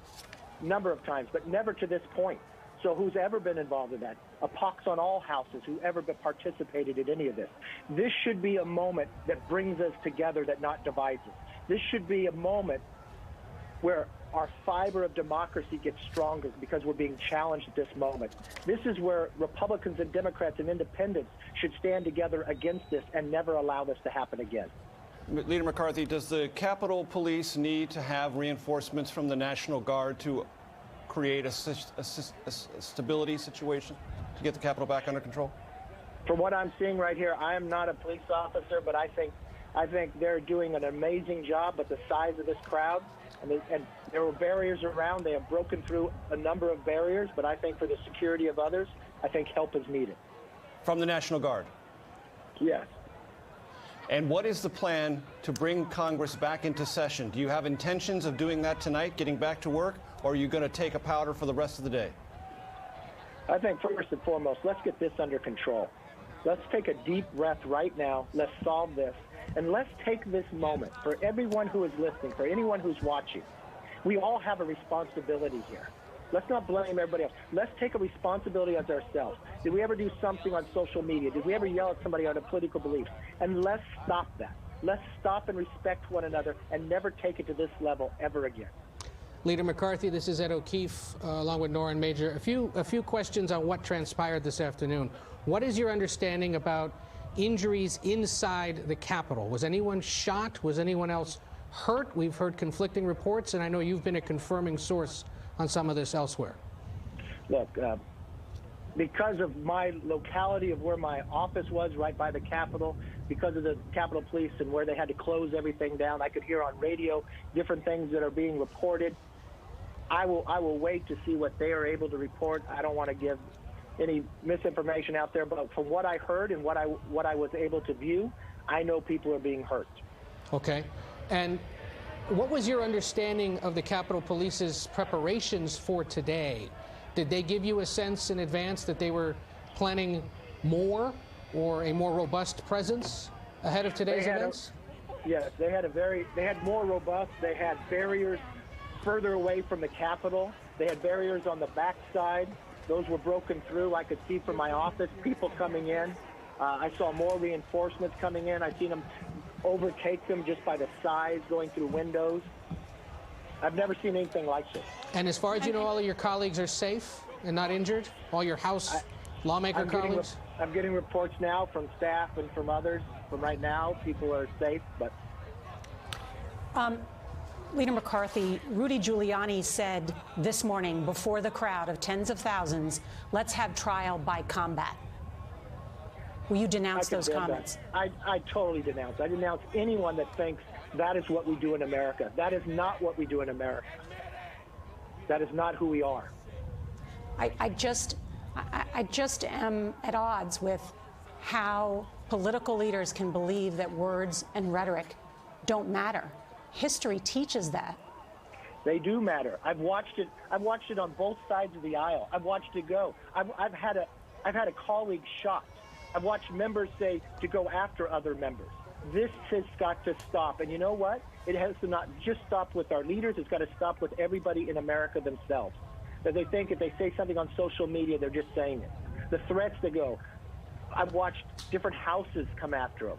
a number of times, but never to this point. So who's ever been involved in that? A pox on all houses, who ever participated in any of this. This should be a moment that brings us together, that not divides us. This should be a moment where our fiber of democracy gets stronger because we're being challenged at this moment. This is where Republicans and Democrats and independents should stand together against this and never allow this to happen again. Leader McCarthy, does the Capitol Police need to have reinforcements from the National Guard to create a stability situation to get the Capitol back under control? From what I'm seeing right here, I am not a police officer, but I think they're doing an amazing job. But the size of this crowd, and there were barriers around. They have broken through a number of barriers, but I think for the security of others, I think help is needed. From the National Guard? Yes. And what is the plan to bring Congress back into session? Do you have intentions of doing that tonight, getting back to work, or are you going to take a powder for the rest of the day? I think first and foremost, let's get this under control. Let's take a deep breath right now. Let's solve this. And let's take this moment for everyone who is listening, for anyone who's watching. We all have a responsibility here. Let's not blame everybody else. Let's take a responsibility as ourselves. Did we ever do something on social media? Did we ever yell at somebody on a political belief? And let's stop that. Let's stop and respect one another and never take it to this level ever again. Leader McCarthy, this is Ed O'Keefe, along with Norrin Major. A few questions on what transpired this afternoon. What is your understanding about injuries inside the Capitol? Was anyone shot? Was anyone else hurt? We've heard conflicting reports, and I know you've been a confirming source on some of this elsewhere. Look, because of my locality of where my office was, right by the Capitol, because of the Capitol Police and where they had to close everything down, I could hear on radio different things that are being reported. I will wait to see what they are able to report. I don't want to give any misinformation out there, but from what I heard and what I was able to view, I know people are being hurt. Okay. And what was your understanding of the Capitol Police's preparations for today? Did they give you a sense in advance that they were planning more or a more robust presence ahead of today's events? Yes, they had more robust. They had barriers further away from the Capitol. They had barriers on the backside. Those were broken through. I could see from my office people coming in. I saw more reinforcements coming in. I've seen them overtake them just by the size going through windows. I've never seen anything like this. And as far as you know, all of your colleagues are safe and not injured? All your House lawmaker colleagues? I'm getting reports now from staff and from others. From right now, people are safe, but... Leader McCarthy, Rudy Giuliani said this morning before the crowd of tens of thousands, let's have trial by combat. Will you denounce those comments? I totally denounce. I denounce anyone that thinks that is what we do in America. That is not what we do in America. That is not who we are. I just am at odds with how political leaders can believe that words and rhetoric don't matter. History teaches that. They do matter. I've watched it. I've watched it on both sides of the aisle. I've watched it go. I've had a colleague shot. I've watched members say to go after other members. This has got to stop. And you know what? It has to not just stop with our leaders. It's got to stop with everybody in America themselves. That they think if they say something on social media, they're just saying it. The threats that go. I've watched different houses come after them.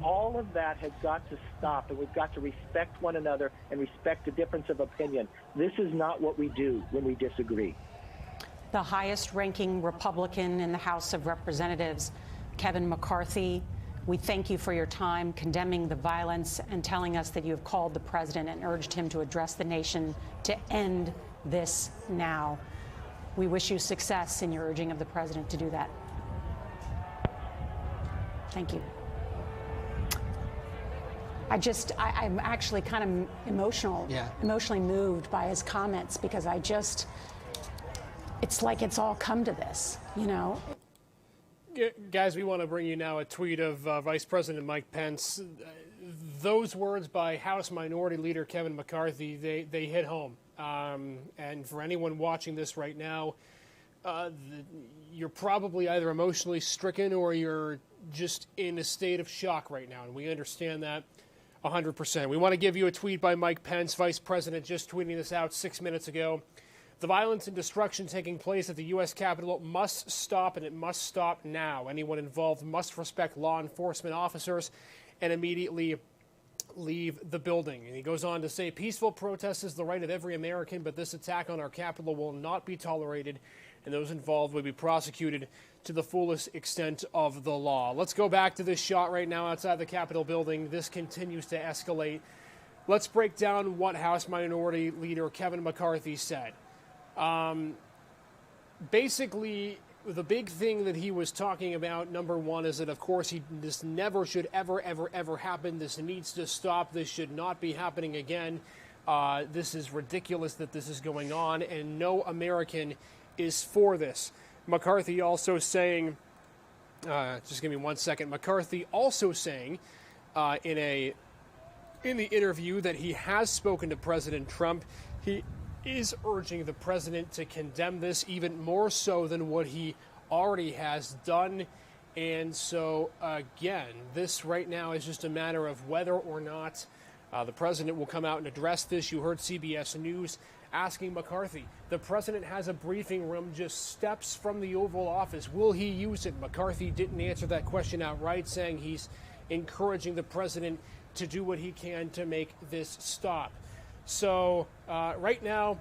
All of that has got to stop, and we've got to respect one another and respect the difference of opinion. This is not what we do when we disagree. The highest-ranking Republican in the House of Representatives, Kevin McCarthy, we thank you for your time condemning the violence and telling us that you have called the president and urged him to address the nation to end this now. We wish you success in your urging of the president to do that. Thank you. I'm actually kind of emotionally moved by his comments because it's like it's all come to this, you know. Guys, we want to bring you now a tweet of Vice President Mike Pence. Those words by House Minority Leader Kevin McCarthy, they hit home. And for anyone watching this right now, you're probably either emotionally stricken or you're just in a state of shock right now, and we understand that 100%. We want to give you a tweet by Mike Pence, Vice President, just tweeting this out 6 minutes ago. The violence and destruction taking place at the U.S. Capitol must stop, and it must stop now. Anyone involved must respect law enforcement officers and immediately leave the building. And he goes on to say, peaceful protest is the right of every American, but this attack on our Capitol will not be tolerated, and those involved will be prosecuted to the fullest extent of the law. Let's go back to this shot right now outside the Capitol building. This continues to escalate. Let's break down what House Minority Leader Kevin McCarthy said. Basically, the big thing that he was talking about, number one, is that, of course, this never should ever happen. This needs to stop. This should not be happening again. This is ridiculous that this is going on, and no American is for this. McCarthy also saying, just give me 1 second. McCarthy also saying in the interview that he has spoken to President Trump. He is urging the president to condemn this even more so than what he already has done. And so, again, this right now is just a matter of whether or not the president will come out and address this. You heard CBS News asking McCarthy. The president has a briefing room just steps from the Oval Office. Will he use it? McCarthy didn't answer that question outright, saying he's encouraging the president to do what he can to make this stop. So right now,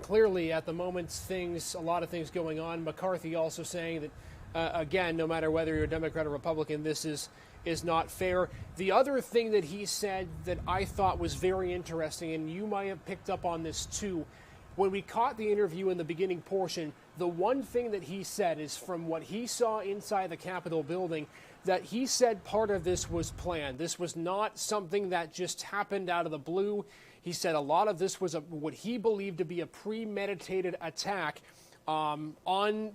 clearly at the moment, a lot of things going on. McCarthy also saying that, again, no matter whether you're a Democrat or Republican, this is not fair. The other thing that he said that I thought was very interesting, and you might have picked up on this too, when we caught the interview in the beginning portion, the one thing that he said is from what he saw inside the Capitol building, that he said part of this was planned. This was not something that just happened out of the blue. He said a lot of this was what he believed to be a premeditated attack on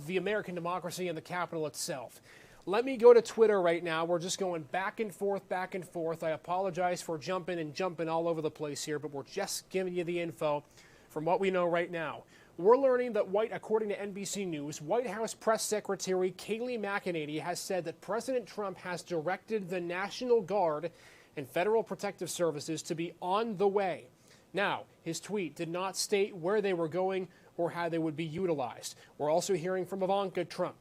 the American democracy and the Capitol itself. Let me go to Twitter right now. We're just going back and forth, back and forth. I apologize for jumping all over the place here, but we're just giving you the info from what we know right now. We're learning that according to NBC News, White House Press Secretary Kayleigh McEnany has said that President Trump has directed the National Guard and Federal Protective Services to be on the way. Now, his tweet did not state where they were going or how they would be utilized. We're also hearing from Ivanka Trump.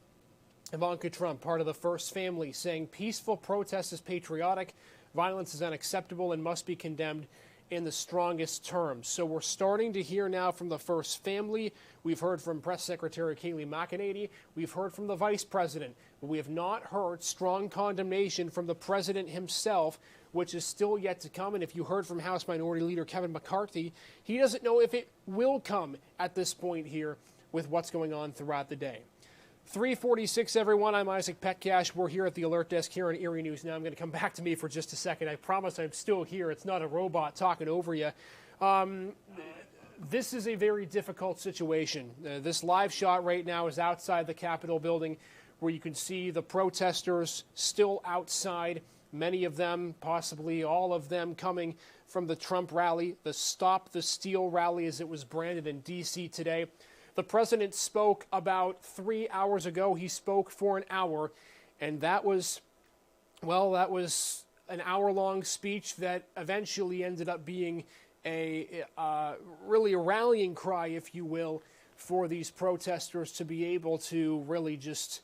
Ivanka Trump, part of the First Family, saying peaceful protest is patriotic, violence is unacceptable and must be condemned in the strongest terms. So we're starting to hear now from the First Family. We've heard from Press Secretary Kayleigh McEnany. We've heard from the Vice President. But we have not heard strong condemnation from the President himself, which is still yet to come. And if you heard from House Minority Leader Kevin McCarthy, he doesn't know if it will come at this point here with what's going on throughout the day. 3:46, everyone. I'm Isaac Petcash. We're here at the Alert Desk here on Erie News. Now, I'm going to come back to me for just a second. I promise I'm still here. It's not a robot talking over you. This is a very difficult situation. This live shot right now is outside the Capitol building, where you can see the protesters still outside, many of them, possibly all of them, coming from the Trump rally, the Stop the Steal rally as it was branded in D.C. today. The president spoke about 3 hours ago. He spoke for an hour, and that was an hour-long speech that eventually ended up being really a rallying cry, if you will, for these protesters to be able to really just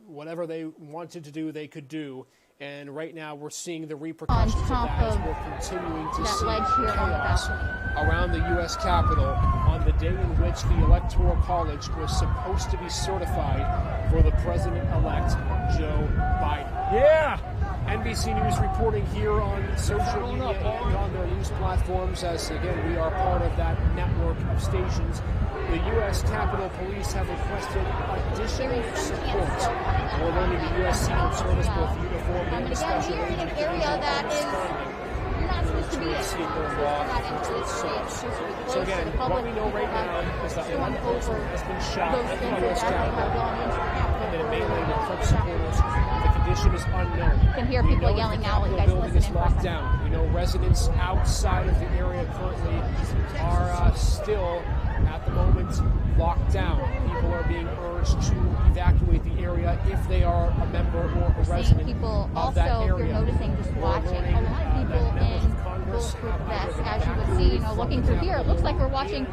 whatever they wanted to do, they could do. And right now we're seeing the repercussions of that as we're continuing to see chaos around the U.S. Capitol on the day in which the Electoral College was supposed to be certified for the president-elect Joe Biden. Yeah! NBC News reporting here on social media and on their news platforms as, again, we are part of that network of stations. The U.S. Capitol Police have requested additional support. We're learning the U.S. Secret Service, both uniform and special agent area that is not supposed to be So again, what we know right now is that one person has been shot at the U.S. Capitol and a melee with Trump supporters. The condition is unknown. You can hear people yelling now while you guys listen is locked down. We know residents outside of the area currently are still, at the moment, locked down. People are being urged to evacuate the area if they are a member or a resident of that area. You're noticing just watching a lot of people in bulletproof vests, as you would see, looking through here. It looks like we're watching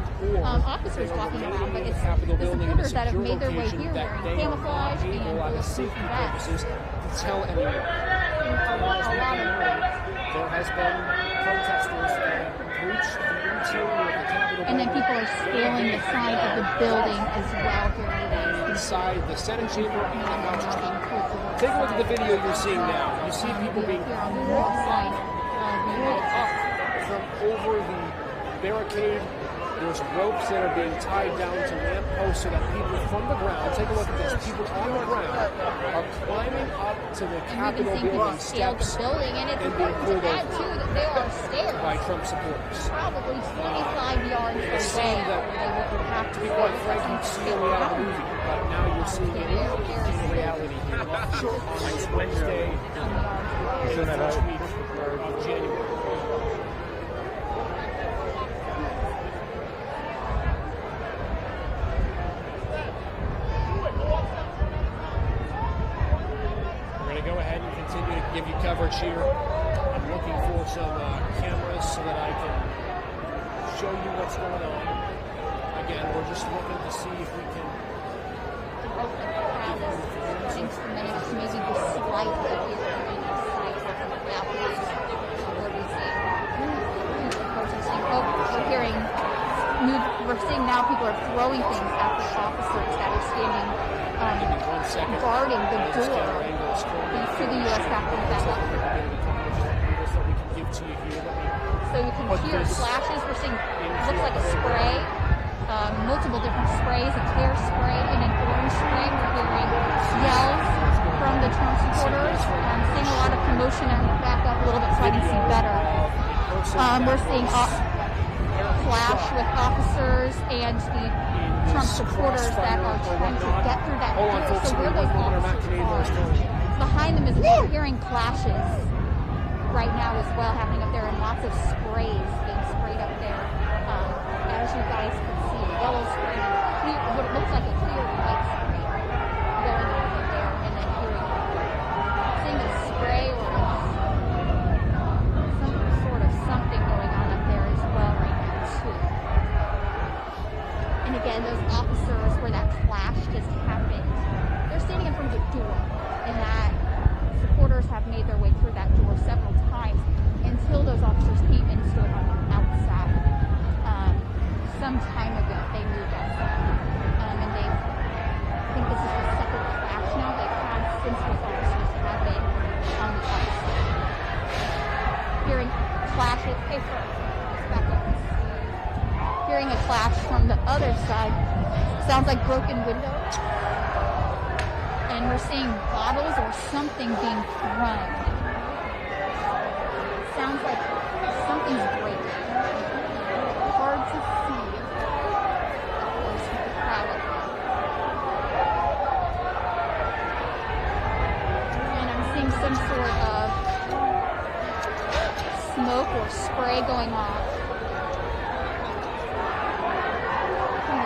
officers walking around, but it's the supporters that have made their way here wearing camouflage and bulletproof vests. Tell anyone. There has been protesters that breached the interior of the Capitol. And then people are scaling the side of the building as well here. Inside the Senate chamber and the House chamber. Take a look at the video you're seeing now. You see people being pulled up from over the barricade. There's ropes that are being tied down to lampposts so that people from the ground, take a look at this, people on the ground are climbing up to the Capitol building steps and being pulled over there are stairs by Trump supporters. Probably 25 yards away where they would have to be quite frank, you'd see a reality movie, but now you're seeing it in reality here on this Wednesday, the first week of January. here. I'm looking for some cameras so that I can show you what's going on. Again, we're just looking to see if we can. I think for many of us, maybe just slightly here on the side of the balcony. We're seeing now people are throwing things at the officers that are standing guarding the door to the U.S. Capitol building. So you can hear flashes. We're seeing it looks like a spray, multiple different sprays, a clear spray and an orange spray. We're hearing yells from the Trump supporters. Seeing a lot of commotion. I'm back up a little bit so I can see better. We're seeing flash with officers and the Trump supporters that are trying to get through that door. So where those officers are, behind them is we're hearing clashes right now as well happening up there, and lots of sprays being sprayed up there. As you guys can see, yellow spray, what it looks like a clear white spray going on up there, and then seeing a spray or some sort of something going on up there as well right now too. And again, those officers where that flash just happened, they're standing in front of a door, and that supporters have made their way through that door several times until those officers came and stood on the outside. Some time ago, they moved outside, and I think this is the second flash now they've had since those officers have been on the outside. Hearing flashes, back up. Hearing a flash from the other side, sounds like broken windows. And we're seeing bottles or something being thrown. Sounds like something's breaking. Hard to see up close with the crowd. And I'm seeing some sort of smoke or spray going off.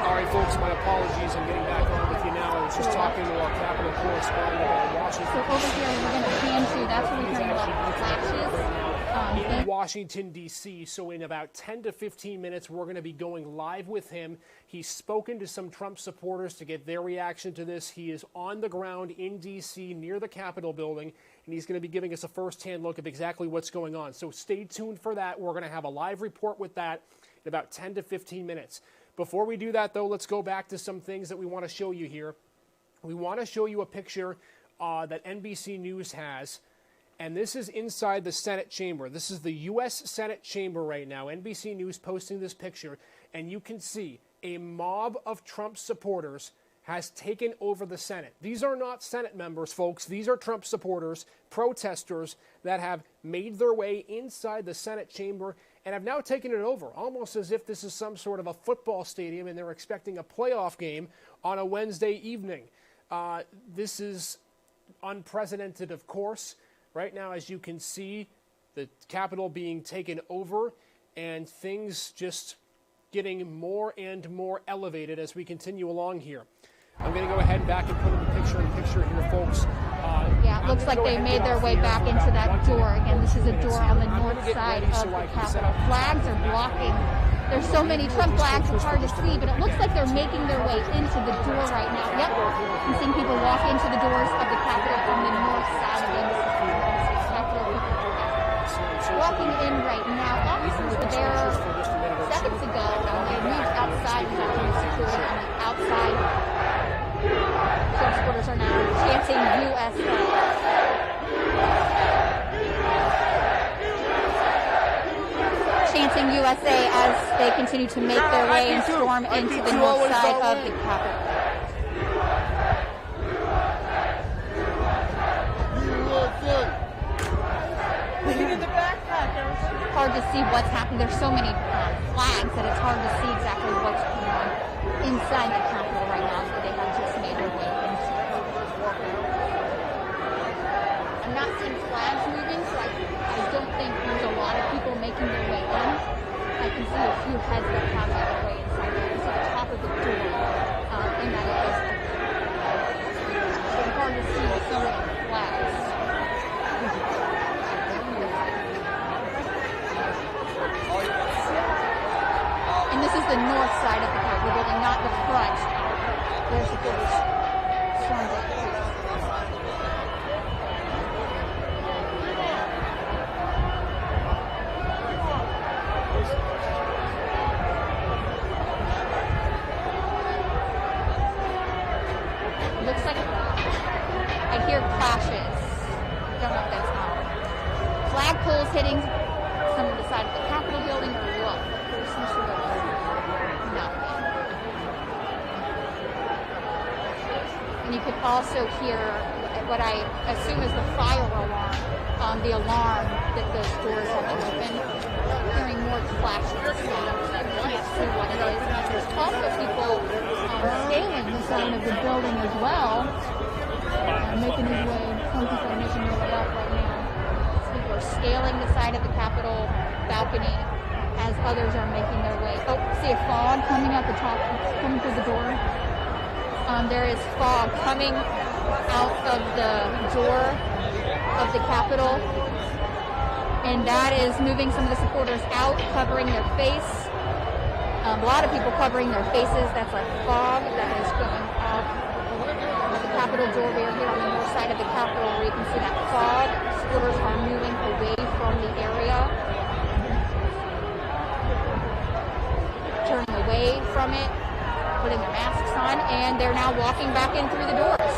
All right, folks, my apologies. I'm getting back on with you now. I was just talking to our Capitol correspondent about Washington. So over here, we're going to pan to, that's where we're hearing a lot of flashes. In Washington, D.C., so in about 10 to 15 minutes, we're going to be going live with him. He's spoken to some Trump supporters to get their reaction to this. He is on the ground in D.C. near the Capitol building, and he's going to be giving us a first-hand look of exactly what's going on. So stay tuned for that. We're going to have a live report with that in about 10 to 15 minutes. Before we do that, though, let's go back to some things that we want to show you here. We want to show you a picture that NBC News has, and this is inside the Senate chamber. This is the U.S. Senate chamber right now. NBC News posting this picture, and you can see a mob of Trump supporters has taken over the Senate. These are not Senate members, folks. These are Trump supporters, protesters that have made their way inside the Senate chamber and have now taken it over, almost as if this is some sort of a football stadium and they're expecting a playoff game on a Wednesday evening. This is unprecedented, of course. Right now, as you can see, the Capitol being taken over and things just getting more and more elevated as we continue along here. I'm going to go ahead and back and put in the picture here, folks. Yeah, it looks like they made their way back into that door. Again, this is a door on the north side of the Capitol. Flags are blocking. There's so many Trump flags, it's hard to see, but it looks like they're making their way into the door right now. Yep, I'm seeing people walk into the doors of the Capitol from the north side. Again, this is the Capitol. Walking in right now. Officers were there seconds ago. They moved outside and got security on the outside. Trump supporters are now chanting USA. Chanting USA as they continue to make their way and storm into the north side of the Capitol. Hard to see what's happening. There's so many flags that it's hard to see exactly what's going on inside the Capitol right now, so they have just made their way into it. I'm not seeing flags moving, so I don't think there's a lot of people making their way in. I can see a few heads that have made their way inside. I can see the top of the door in that it is open. It's hard to see so many flags. this is the north side of the Capitol building, not the front. There's the police stormed it. Looks like I hear clashes. Don't know if that's not flagpoles hitting some of the side of the Capitol building or what. There's some sort of nothing. And you could also hear what I assume is the fire alarm, the alarm that those doors have been opened. Hearing more clashes. I can't see what it is. There's also people scaling the side of the building as well. Making his way, some people are making their way up right now. People are scaling the side of the Capitol balcony as others are making their way. Oh, see a fog coming out the top, coming through the door. There is fog coming out of the door of the Capitol, and that is moving some of the supporters out, covering their face. A lot of people covering their faces. That's a fog that is going off the Capitol door here on the north side of the Capitol, where you can see that fog. Supporters are moving away from the area, turning away from it, putting their masks on, and they're now walking back in through the doors.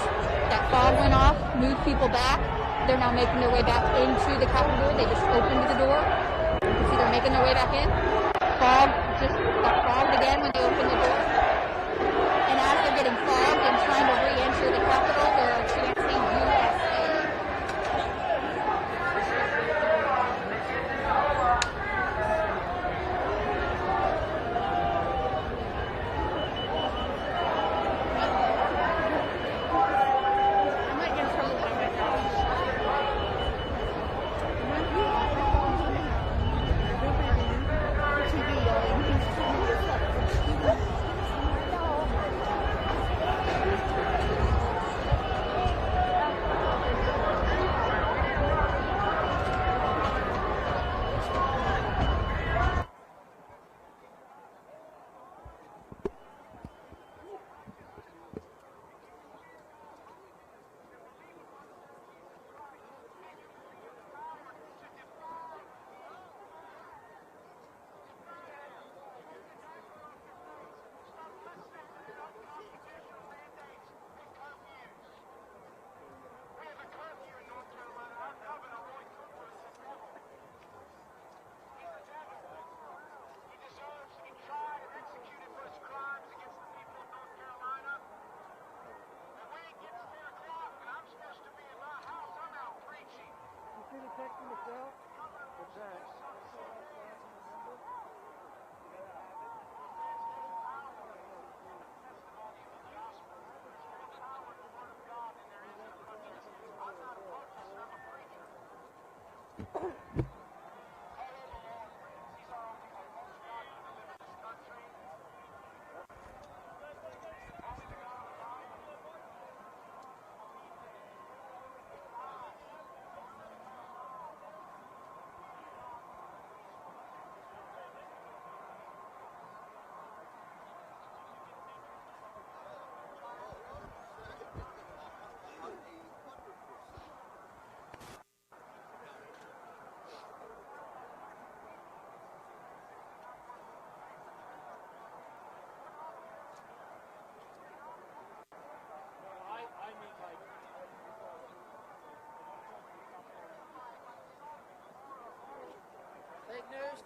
That fog went off, moved people back. They're now making their way back into the Capitol door. They just opened the door. You can see they're making their way back in. Fog just got fogged again when they opened the door. And as they're getting fogged and trying to re-enter the Capitol, they're chanting USA. I might get in trouble with my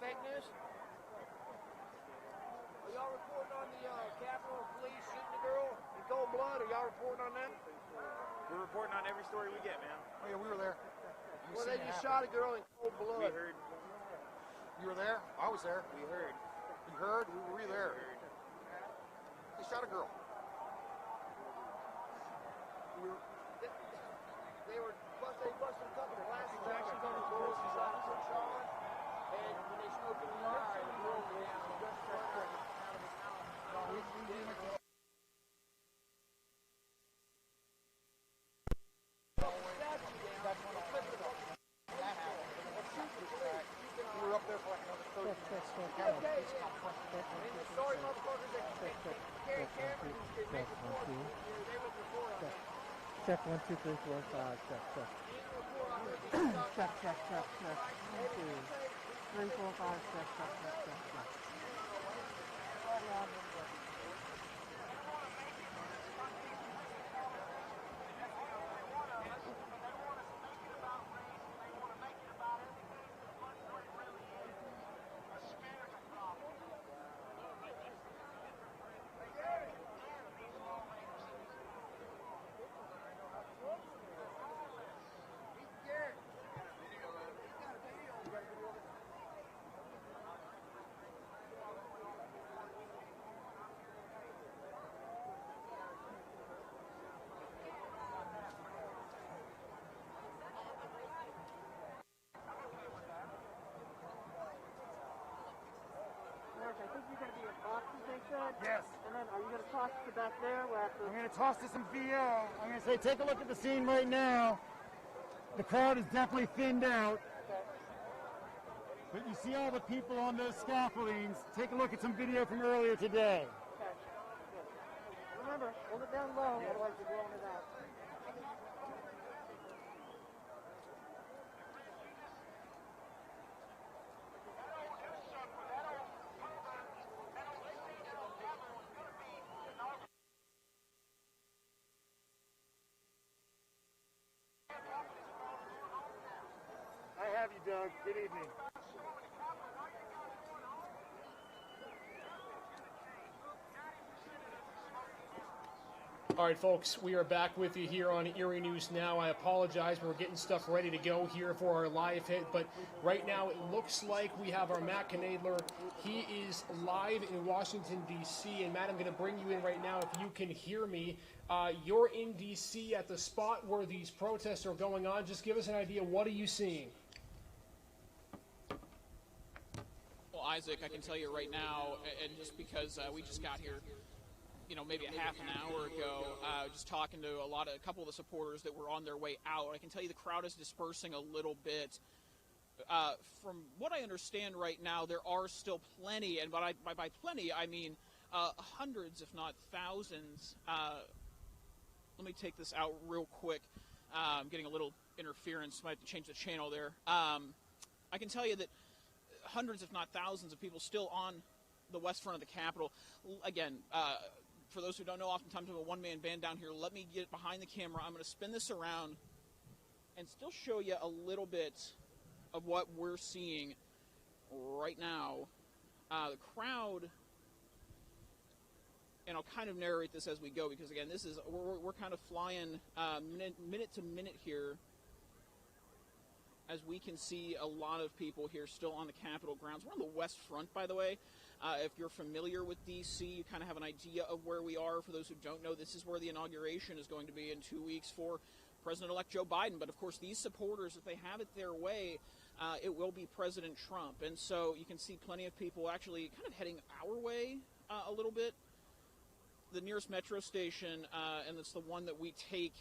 Fake news? Are y'all reporting on the Capitol police shooting the girl in cold blood? Are y'all reporting on that? We're reporting on every story we get, man. Oh yeah, we were there. Well, they just shot a girl in cold blood. We heard. You were there? I was there. We heard. You heard? Were you there? They shot a girl. They busted a couple of glasses actions on the girls. She shot some Sean. And when they smoked in the yard, the girl was down. The gun struck her out of his mouth. You were up there for like another 30 minutes. Sorry, motherfuckers, they carry cameras and shit, make reports. They would report on it. Check 1, 2, 3, 4, 5. Check. Check. 1, 2, 3, 4, 5. Check. I think you're going to be in boxes, they said. Yes. And then are you going to toss to back there? I'm going to toss to some VO. I'm going to say, take a look at the scene right now. The crowd is definitely thinned out. Okay. But you see all the people on those scaffoldings. Take a look at some video from earlier today. Okay. Good. Remember, hold it down low, otherwise you're blowing it out. I have you, Doug. Good evening. All right, folks, we are back with you here on Erie News Now. I apologize, we're getting stuff ready to go here for our live hit, but right now it looks like we have our Matt Knadler. He is live in Washington, D.C., and Matt, I'm going to bring you in right now if you can hear me. You're in D.C. at the spot where these protests are going on. Just give us an idea. What are you seeing? Well, Isaac, I can tell you right now, and just because we just got here, maybe a half an hour ago, just talking to a couple of the supporters that were on their way out. I can tell you the crowd is dispersing a little bit. From what I understand right now, there are still plenty, and by plenty, I mean hundreds, if not thousands. Let me take this out real quick. I'm getting a little interference. Might have to change the channel there. I can tell you that hundreds, if not thousands, of people still on the west front of the Capitol. Again, for those who don't know, oftentimes I'm a one-man band down here. Let me get behind the camera. I'm going to spin this around and still show you a little bit of what we're seeing right now. The crowd, and I'll kind of narrate this as we go because, again, this is we're kind of flying minute to minute here. As we can see, a lot of people here still on the Capitol grounds. We're on the west front, by the way. If you're familiar with D.C., you kind of have an idea of where we are. For those who don't know, this is where the inauguration is going to be in 2 weeks for President-elect Joe Biden. But, of course, these supporters, if they have it their way, it will be President Trump. And so you can see plenty of people actually kind of heading our way a little bit. The nearest metro station, and it's the one that we take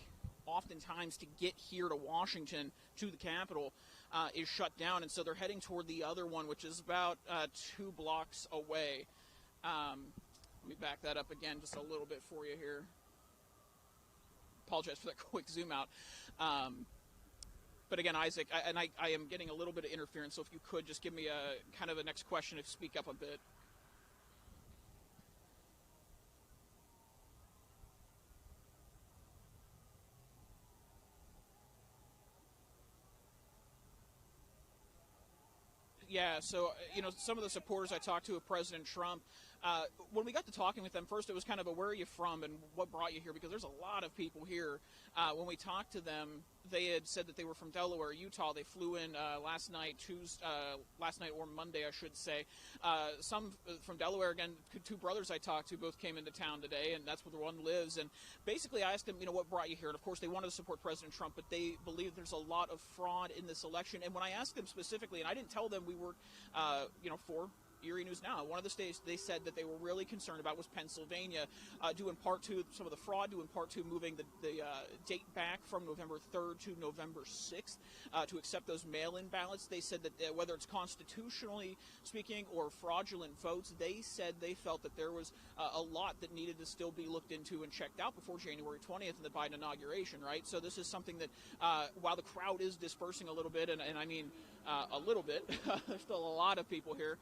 oftentimes to get here to Washington, to the Capitol, is shut down, and so they're heading toward the other one, which is about 2 blocks away. Let me back that up again just a little bit for you here. Apologize for that quick zoom out. But again, Isaac, I am getting a little bit of interference, so if you could just give me a kind of a next question, if speak up a bit. Yeah, so, some of the supporters I talked to of President Trump, when we got to talking with them, first it was kind of a where are you from and what brought you here, because there's a lot of people here. When we talked to them, they had said that they were from Delaware, Utah. They flew in last night or Monday, I should say. Some from Delaware, again, 2 brothers I talked to both came into town today, and that's where the one lives. And basically I asked them, what brought you here? And of course they wanted to support President Trump, but they believe there's a lot of fraud in this election. And when I asked them specifically, and I didn't tell them we were, for Erie News Now. One of the states they said that they were really concerned about was Pennsylvania, due in part to some of the fraud, due in part to moving the date back from November 3rd to November 6th to accept those mail-in ballots. They said that whether it's constitutionally speaking or fraudulent votes, they said they felt that there was a lot that needed to still be looked into and checked out before January 20th and the Biden inauguration, right? So this is something that while the crowd is dispersing a little bit, and I mean a little bit, there's still a lot of people here,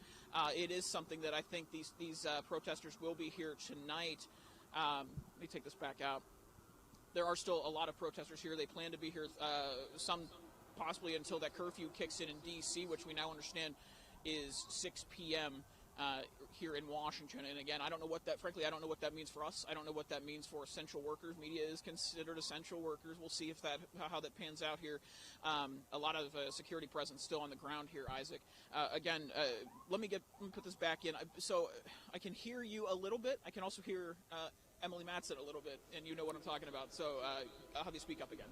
it is something that I think these protesters will be here tonight. Let me take this back out. There are still a lot of protesters here. They plan to be here, some possibly until that curfew kicks in D.C., which we now understand is 6 p.m. Here in Washington. And again, I don't know what that, frankly, I don't know what that means for us. I don't know what that means for essential workers. Media is considered essential workers. We'll see if how that pans out here. A lot of security presence still on the ground here, Isaac. Again, let me put this back in. So I can hear you a little bit. I can also hear Emily Matson a little bit, and you know what I'm talking about. So I'll have you speak up again.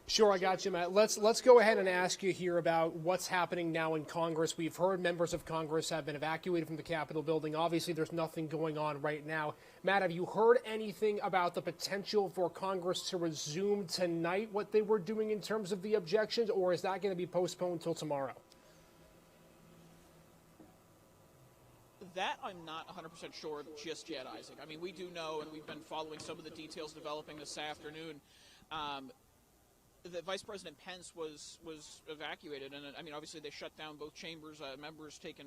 Sure, I got you, Matt. Let's go ahead and ask you here about what's happening now in Congress. We've heard members of Congress have been evacuated from the Capitol building. Obviously, there's nothing going on right now. Matt, have you heard anything about the potential for Congress to resume tonight what they were doing in terms of the objections, or is that going to be postponed until tomorrow? That I'm not 100% sure just yet, Isaac. I mean, we do know, and we've been following some of the details developing this afternoon. That Vice President Pence was evacuated, and I mean, obviously they shut down both chambers, members taken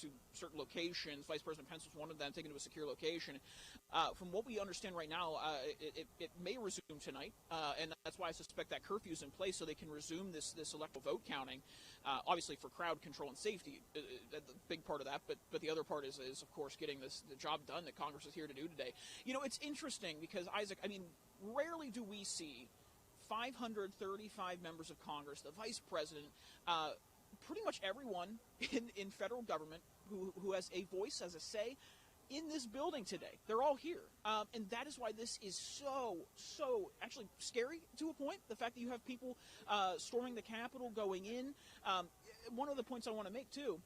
to certain locations. Vice President Pence was one of them, taken to a secure location. From what we understand right now, it may resume tonight, and that's why I suspect that curfew is in place so they can resume this electoral vote counting, obviously for crowd control and safety, the big part of that, but the other part is of course getting the job done that Congress is here to do today. You know, it's interesting because, Isaac, I mean, rarely do we see 535 members of Congress, the vice president, pretty much everyone in federal government who has a voice, has a say, in this building today. They're all here. And that is why this is so actually scary to a point, the fact that you have people storming the Capitol, going in. One of the points I want to make, too,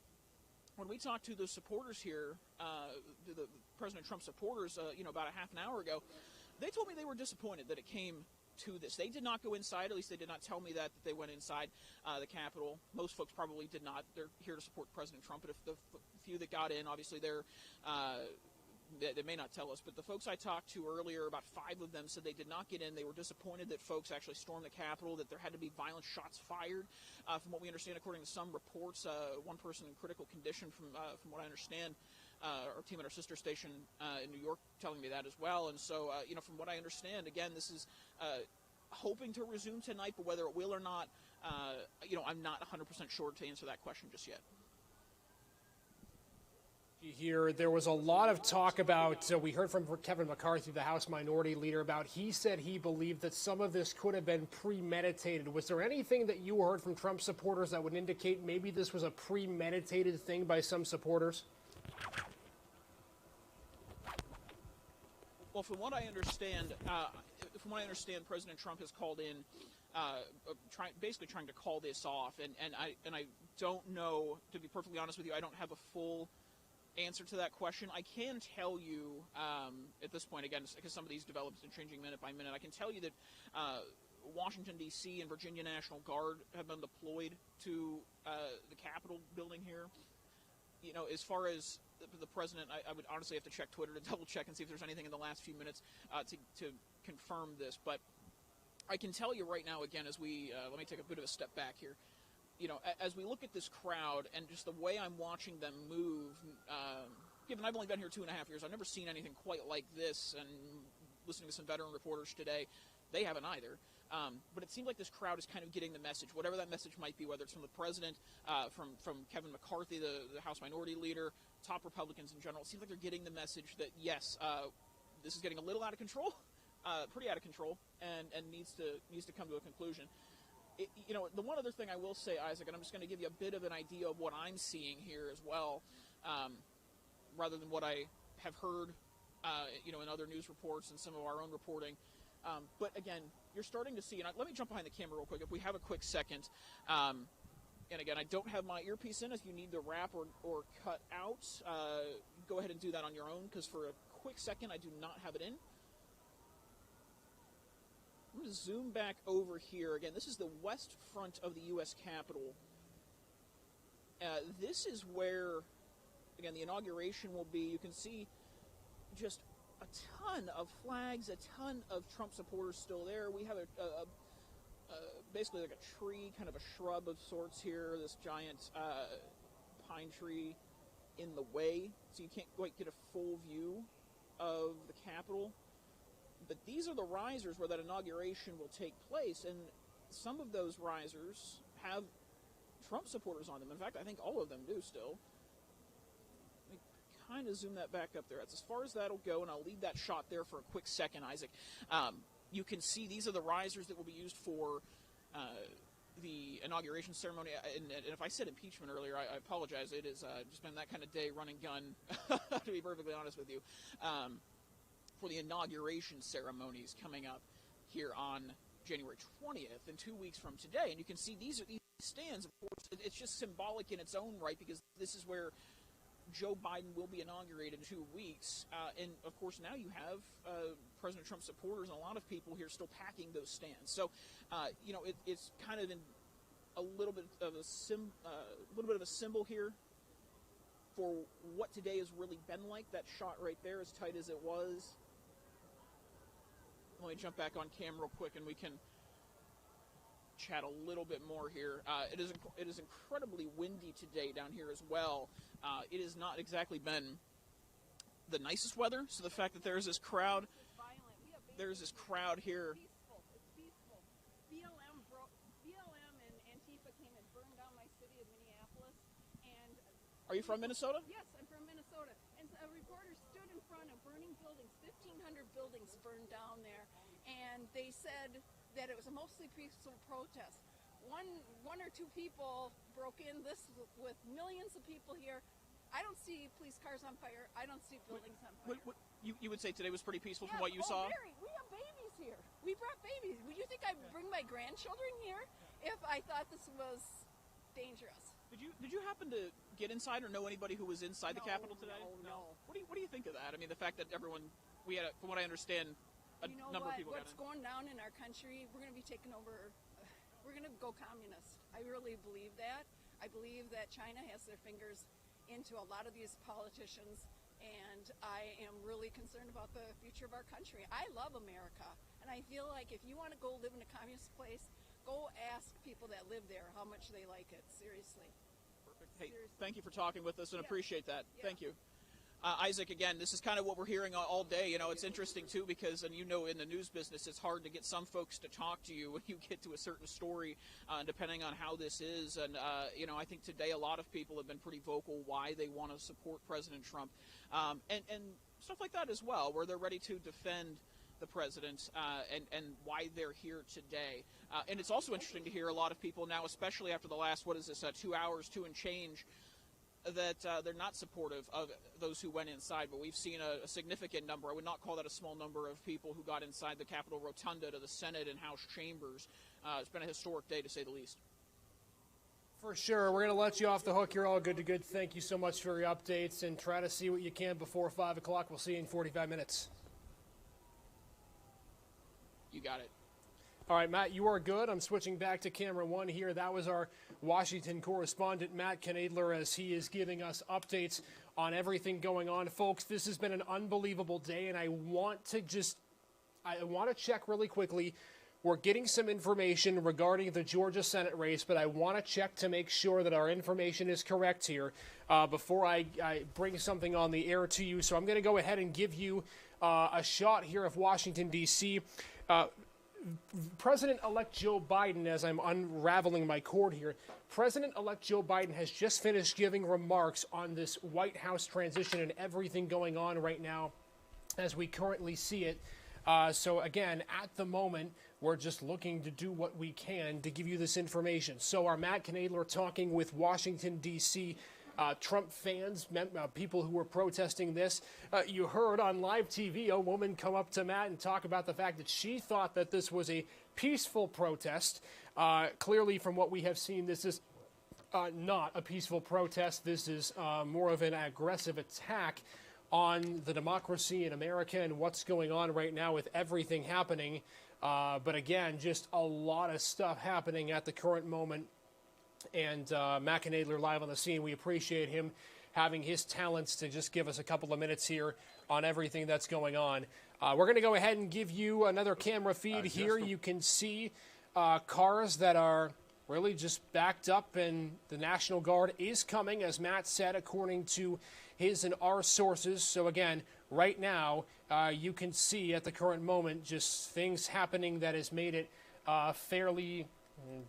when we talked to the supporters here, the President Trump supporters, about a half an hour ago, they told me they were disappointed that it came to this. They did not go inside, at least they did not tell me that they went inside the Capitol. Most folks probably did not. They're here to support President Trump, but if the few that got in, obviously they may not tell us, but the folks I talked to earlier, about 5 of them said they did not get in. They were disappointed that folks actually stormed the Capitol, that there had to be violent shots fired. From what we understand, according to some reports, one person in critical condition from what I understand, our team at our sister station in New York telling me that as well. And so, from what I understand, again, this is hoping to resume tonight, but whether it will or not, I'm not 100% sure to answer that question just yet. Here, there was a lot of talk about, we heard from Kevin McCarthy, the House Minority Leader, about he said he believed that some of this could have been premeditated. Was there anything that you heard from Trump supporters that would indicate maybe this was a premeditated thing by some supporters? Well, from what I understand, President Trump has called in, basically trying to call this off, and I don't know, to be perfectly honest with you, I don't have a full answer to that question. I can tell you at this point, again, because some of these developments are changing minute by minute, I can tell you that Washington, D.C. and Virginia National Guard have been deployed to the Capitol building here. As far as the president, I would honestly have to check Twitter to double check and see if there's anything in the last few minutes to confirm this. But I can tell you right now, again, as we let me take a bit of a step back here. As we look at this crowd and just the way I'm watching them move, given I've only been here 2.5 years, I've never seen anything quite like this. And listening to some veteran reporters today, they haven't either. But it seems like this crowd is kind of getting the message, whatever that message might be, whether it's from the president, from Kevin McCarthy, the House Minority Leader, top Republicans in general. It seems like they're getting the message that, yes, this is getting a little out of control, pretty out of control, and needs to come to a conclusion. The one other thing I will say, Isaac, and I'm just going to give you a bit of an idea of what I'm seeing here as well, rather than what I have heard, in other news reports and some of our own reporting. But again, you're starting to see, and let me jump behind the camera real quick, if we have a quick second. And again, I don't have my earpiece in. If you need to wrap or cut out, go ahead and do that on your own, because for a quick second, I do not have it in. I'm going to zoom back over here. Again, this is the west front of the U.S. Capitol. This is where, again, the inauguration will be. You can see just a ton of flags, a ton of Trump supporters still there. We have basically like a tree, kind of a shrub of sorts here, this giant pine tree in the way, so you can't quite get a full view of the Capitol. But these are the risers where that inauguration will take place, and some of those risers have Trump supporters on them. In fact, I think all of them do still. Let me kind of zoom that back up there. That's as far as that'll go, and I'll leave that shot there for a quick second, Isaac. You can see these are the risers that will be used for the inauguration ceremony. And if I said impeachment earlier, I apologize. It has just been that kind of day, run and gun, to be perfectly honest with you, for the inauguration ceremonies coming up here on January 20th, in 2 weeks from today. And you can see these stands, of course. It's just symbolic in its own right, because this is where Joe Biden will be inaugurated in 2 weeks. And, of course, now you have President Trump supporters and a lot of people here still packing those stands. So, it's kind of in a little bit of a symbol here for what today has really been like. That shot right there, as tight as it was. Let me jump back on camera real quick, and we can chat a little bit more here. It is incredibly windy today down here as well. It has not exactly been the nicest weather, so the fact that there's this crowd here. It's peaceful. BLM and Antifa came and burned down my city of Minneapolis. And are you from Minnesota? Yes, I'm from Minnesota. And a reporter stood in front of burning buildings. 1,500 buildings burned down there, and they said that it was a mostly peaceful protest. One or two people broke in. This with millions of people here. I don't see police cars on fire. I don't see buildings on fire. You would say today was pretty peaceful from what you saw? Very. We have babies here. We brought babies. Would you think I'd bring my grandchildren here if I thought this was dangerous? Did you happen to get inside or know anybody who was inside the Capitol today? No. What do you think of that? I mean, the fact that we had, from what I understand, number of people got in. What's going down in our country, we're going to be taken over. We're going to go communist. I really believe that. I believe that China has their fingers into a lot of these politicians, and I am really concerned about the future of our country. I love America, and I feel like if you want to go live in a communist place, go ask people that live there how much they like it. Seriously. Perfect. Hey, thank you for talking with us, and appreciate that. Yeah. Thank you. Isaac, again, this is kind of what we're hearing all day. It's interesting, too, because, and in the news business, it's hard to get some folks to talk to you when you get to a certain story, depending on how this is. And, I think today a lot of people have been pretty vocal why they want to support President Trump, and stuff like that as well, where they're ready to defend the president and why they're here today. And it's also interesting to hear a lot of people now, especially after the last, 2 hours, 2 and change, that they're not supportive of those who went inside, but we've seen a significant number. I would not call that a small number of people who got inside the Capitol Rotunda to the Senate and House chambers. It's been a historic day, to say the least. For sure. We're going to let you off the hook. You're all good to good. Thank you so much for your updates, and try to see what you can before 5 o'clock. We'll see you in 45 minutes. You got it. All right, Matt, you are good. I'm switching back to camera one here. That was our Washington correspondent, Matt Knadler, as he is giving us updates on everything going on. Folks, this has been an unbelievable day, and I want to check really quickly. We're getting some information regarding the Georgia Senate race, but I want to check to make sure that our information is correct here before I bring something on the air to you. So I'm going to go ahead and give you a shot here of Washington, D.C. President-elect Joe Biden, as I'm unraveling my cord here, President-elect Joe Biden has just finished giving remarks on this White House transition and everything going on right now as we currently see it. So again, at the moment, we're just looking to do what we can to give you this information. So our Matt Knadler talking with Washington, D.C., Trump fans, people who were protesting this. You heard on live TV a woman come up to Matt and talk about the fact that she thought that this was a peaceful protest. Clearly, from what we have seen, this is not a peaceful protest. This is more of an aggressive attack on the democracy in America and what's going on right now with everything happening. But again, just a lot of stuff happening at the current moment. And Mac and Adler live on the scene. We appreciate him having his talents to just give us a couple of minutes here on everything that's going on. We're going to go ahead and give you another camera feed here. You can see cars that are really just backed up, and the National Guard is coming, as Matt said, according to his and our sources. So again, right now, you can see at the current moment just things happening that has made it fairly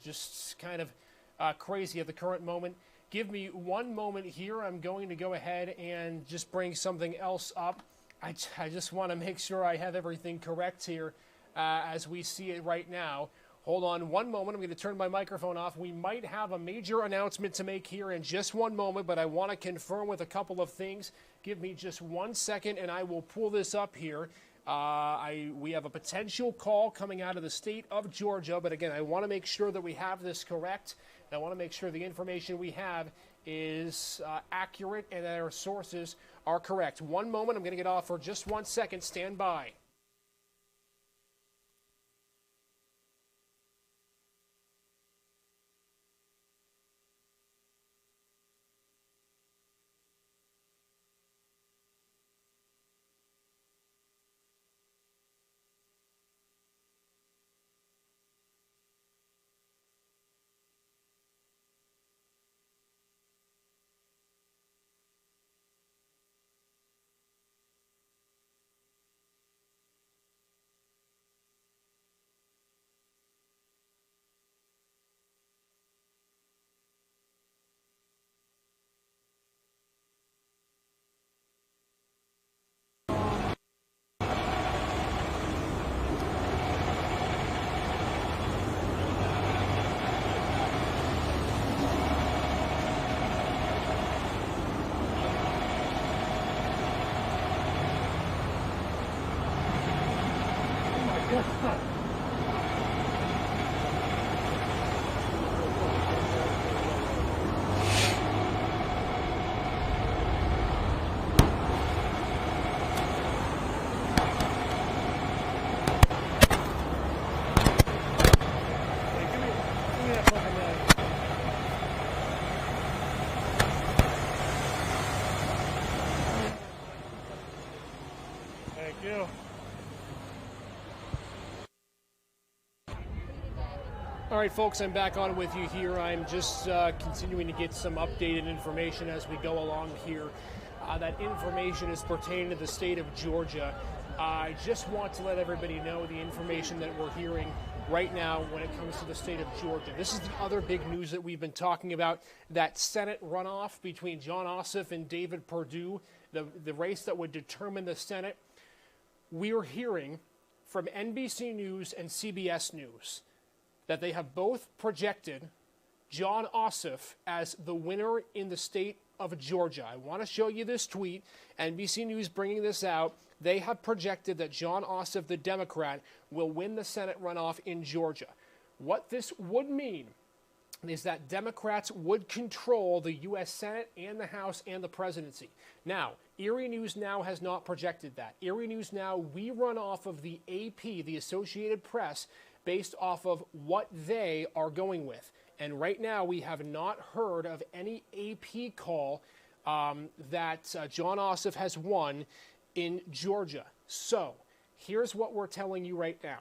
just kind of crazy at the current moment. Give me one moment here. I'm going to go ahead and just bring something else up. I just want to make sure I have everything correct here as we see it right now. Hold on one moment. I'm going to turn my microphone off. We might have a major announcement to make here in just one moment, but I want to confirm with a couple of things. Give me just 1 second, and I will pull this up here. We have a potential call coming out of the state of Georgia, but again, I want to make sure that we have this correct. And I want to make sure the information we have is accurate and that our sources are correct. One moment. I'm going to get off for just 1 second. Stand by. Thank you. All right, folks, I'm back on with you here. I'm just continuing to get some updated information as we go along here. That information is pertaining to the state of Georgia. I just want to let everybody know the information that we're hearing right now when it comes to the state of Georgia. This is the other big news that we've been talking about, that Senate runoff between Jon Ossoff and David Perdue, the race that would determine the Senate. We are hearing from NBC News and CBS News that they have both projected Jon Ossoff as the winner in the state of Georgia. I want to show you this tweet. NBC News bringing this out. They have projected that Jon Ossoff, the Democrat, will win the Senate runoff in Georgia. What this would mean is that Democrats would control the U.S. Senate and the House and the presidency. Now, Erie News Now has not projected that. Erie News Now, we run off of the AP, the Associated Press, based off of what they are going with. And right now, we have not heard of any AP call that Jon Ossoff has won in Georgia. So, here's what we're telling you right now.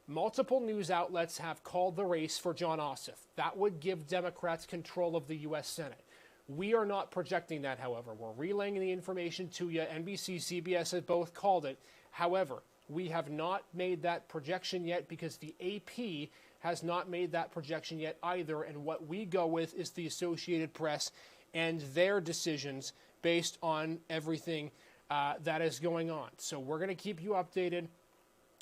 Multiple news outlets have called the race for Jon Ossoff. That would give Democrats control of the U.S. Senate. We are not projecting that, however. We're relaying the information to you. NBC, CBS have both called it. However, we have not made that projection yet because the AP has not made that projection yet either. And what we go with is the Associated Press and their decisions based on everything that is going on. So we're going to keep you updated.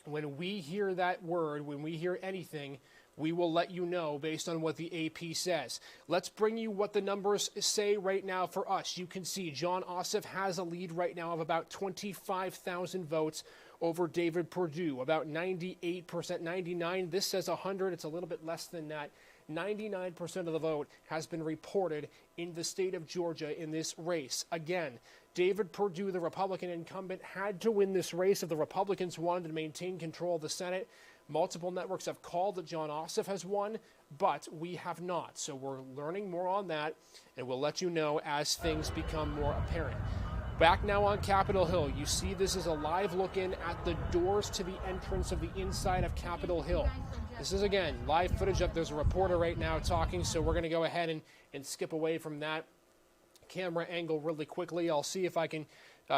When we hear that word, when we hear anything, we will let you know based on what the AP says. Let's bring you what the numbers say right now for us. You can see Jon Ossoff has a lead right now of about 25,000 votes over David Perdue, about 98%, 99. This says 100. It's a little bit less than that. 99% of the vote has been reported in the state of Georgia in this race. Again, David Perdue, the Republican incumbent, had to win this race if the Republicans wanted to maintain control of the Senate. Multiple networks have called that Jon Ossoff has won, but we have not. So we're learning more on that, and we'll let you know as things become more apparent. Back now on Capitol Hill, you see this is a live look-in at the doors to the entrance of the inside of Capitol Hill. This is, again, live footage of, there's a reporter right now talking, so we're going to go ahead and skip away from that camera angle really quickly. I'll see if I can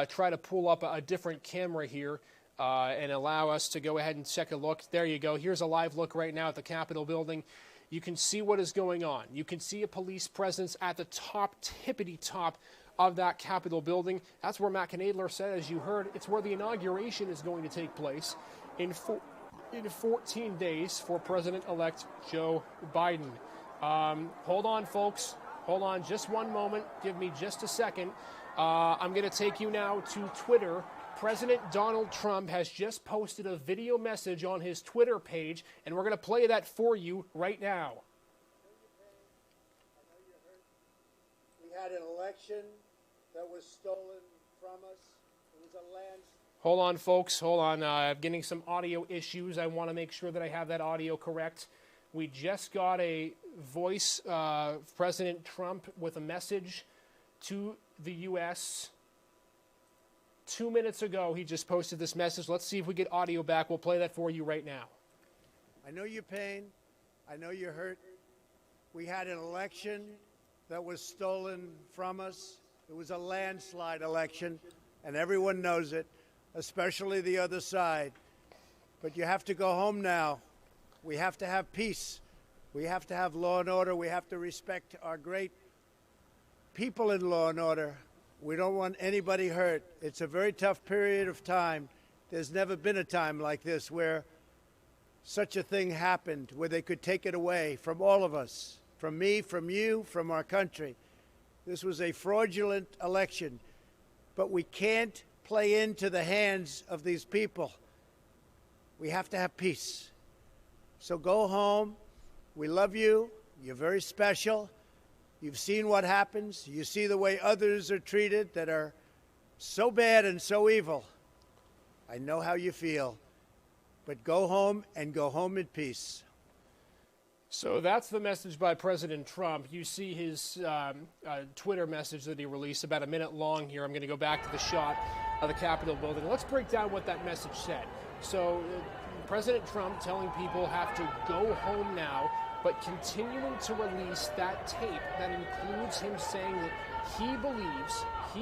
try to pull up a different camera here and allow us to go ahead and take a look. There you go. Here's a live look right now at the Capitol building. You can see what is going on. You can see a police presence at the top, tippity top of that Capitol building. That's where Matt Knadler said, as you heard, it's where the inauguration is going to take place in 14 days for President-elect Joe Biden. Hold on, folks. Hold on just one moment. Give me just a second. I'm going to take you now to Twitter. President Donald Trump has just posted a video message on his Twitter page, and we're going to play that for you right now. We had an election that was stolen from us. It was a land. Hold on, folks. Hold on. I'm getting some audio issues. I want to make sure that I have that audio correct. We just got a voice, President Trump, with a message to the U.S. 2 minutes ago, he just posted this message. Let's see if we get audio back. We'll play that for you right now. I know your pain. I know you're hurt. We had an election that was stolen from us. It was a landslide election, and everyone knows it, especially the other side. But you have to go home now. We have to have peace. We have to have law and order. We have to respect our great people in law and order. We don't want anybody hurt. It's a very tough period of time. There's never been a time like this where such a thing happened, where they could take it away from all of us, from me, from you, from our country. This was a fraudulent election, but we can't play into the hands of these people. We have to have peace. So go home. We love you. You're very special. You've seen what happens. You see the way others are treated that are so bad and so evil. I know how you feel. But go home and go home in peace. So that's the message by President Trump. You see his Twitter message that he released about a minute long here. I'm going to go back to the shot of the Capitol building. Let's break down what that message said. So President Trump telling people have to go home now, but continuing to release that tape that includes him saying that he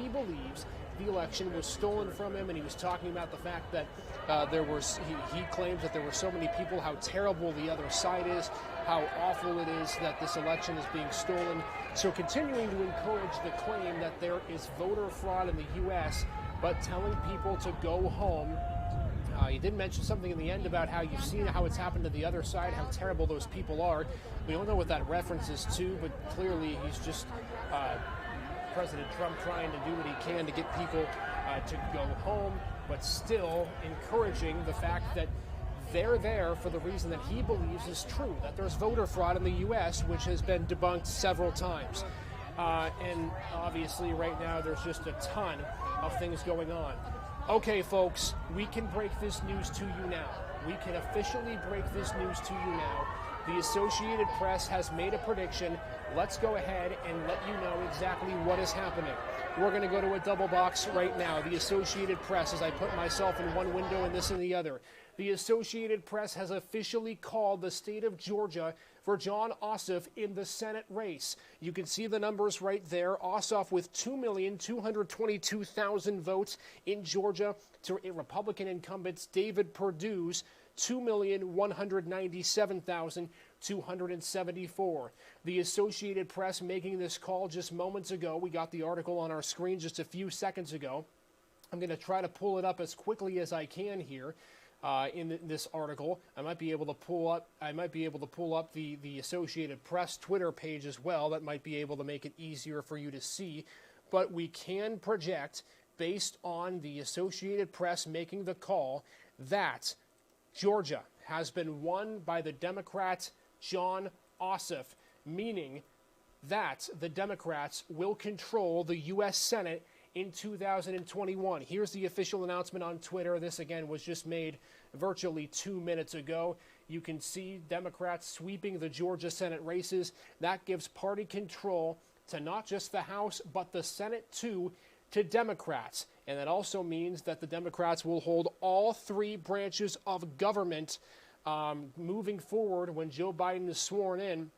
believes the election was stolen from him, and he was talking about the fact that he claims that there were so many people, how terrible the other side is, how awful it is that this election is being stolen. So continuing to encourage the claim that there is voter fraud in the U.S., but telling people to go home. He did mention something in the end about how you've seen how it's happened to the other side, how terrible those people are. We don't know what that reference is to, but clearly he's just President Trump trying to do what he can to get people to go home, but still encouraging the fact that they're there for the reason that he believes is true, that there's voter fraud in the U.S., which has been debunked several times. And obviously right now there's just a ton of things going on. Okay, folks, we can break this news to you now. We can officially break this news to you now. The Associated Press has made a prediction. Let's go ahead and let you know exactly what is happening. We're going to go to a double box right now. The Associated Press, as I put myself in one window and this in the other. The Associated Press has officially called the state of Georgia for Jon Ossoff in the Senate race. You can see the numbers right there. Ossoff with 2,222,000 votes in Georgia to Republican incumbents David Perdue's 2,197,274. The Associated Press making this call just moments ago. We got the article on our screen just a few seconds ago. I'm going to try to pull it up as quickly as I can here. In this article, I might be able to pull up the Associated Press Twitter page as well. That might be able to make it easier for you to see. But we can project, based on the Associated Press making the call, that Georgia has been won by the Democrat Jon Ossoff, meaning that the Democrats will control the U.S. Senate in 2021. Here's the official announcement on Twitter. This, again, was just made virtually 2 minutes ago. You can see Democrats sweeping the Georgia Senate races. That gives party control to not just the House, but the Senate, too, to Democrats. And that also means that the Democrats will hold all three branches of government moving forward when Joe Biden is sworn in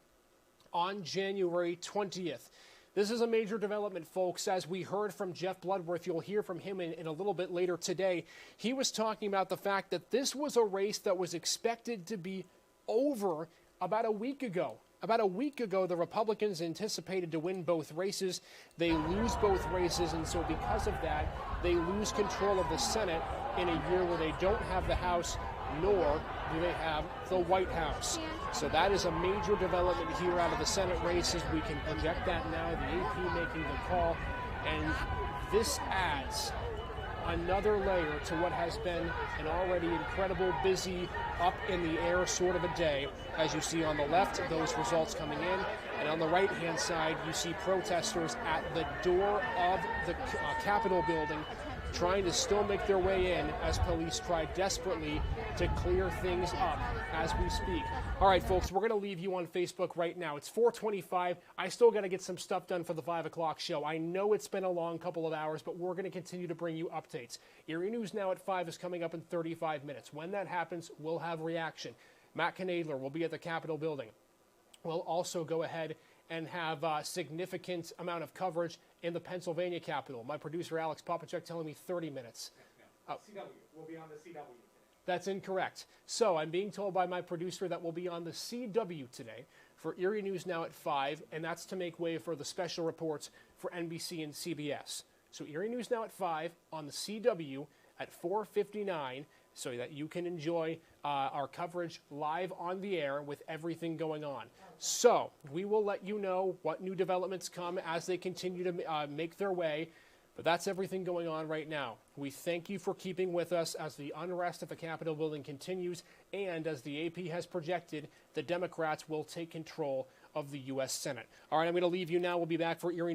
on January 20th. This is a major development, folks. As we heard from Jeff Bloodworth, you'll hear from him in a little bit later today. He was talking about the fact that this was a race that was expected to be over about a week ago. About a week ago, the Republicans anticipated to win both races. They lose both races, and so because of that, they lose control of the Senate in a year where they don't have the House, nor do they have the White House. So that is a major development here out of the Senate races. We can project that now, the AP making the call, and this adds another layer to what has been an already incredible, busy, up in the air sort of a day. As you see on the left, those results coming in, and on the right-hand side, you see protesters at the door of the Capitol building trying to still make their way in as police try desperately to clear things up as we speak. All right, folks, we're going to leave you on Facebook right now. It's 4:25. I still got to get some stuff done for the 5 o'clock show. I know it's been a long couple of hours, but we're going to continue to bring you updates. Erie News Now at 5 is coming up in 35 minutes. When that happens, we'll have reaction. Matt Knadler will be at the Capitol building. We'll also go ahead and have a significant amount of coverage in the Pennsylvania Capitol. My producer, Alex Popacek, telling me 30 minutes. CW. We'll be on the CW today. That's incorrect. So I'm being told by my producer that we'll be on the CW today for Erie News Now at 5, and that's to make way for the special reports for NBC and CBS. So Erie News Now at 5 on the CW at 4:59, so that you can enjoy our coverage live on the air with everything going on. So we will let you know what new developments come as they continue to make their way. But that's everything going on right now. We thank you for keeping with us as the unrest at the Capitol building continues, and as the AP has projected, the Democrats will take control of the U.S. Senate. All right, I'm going to leave you now. We'll be back for Erie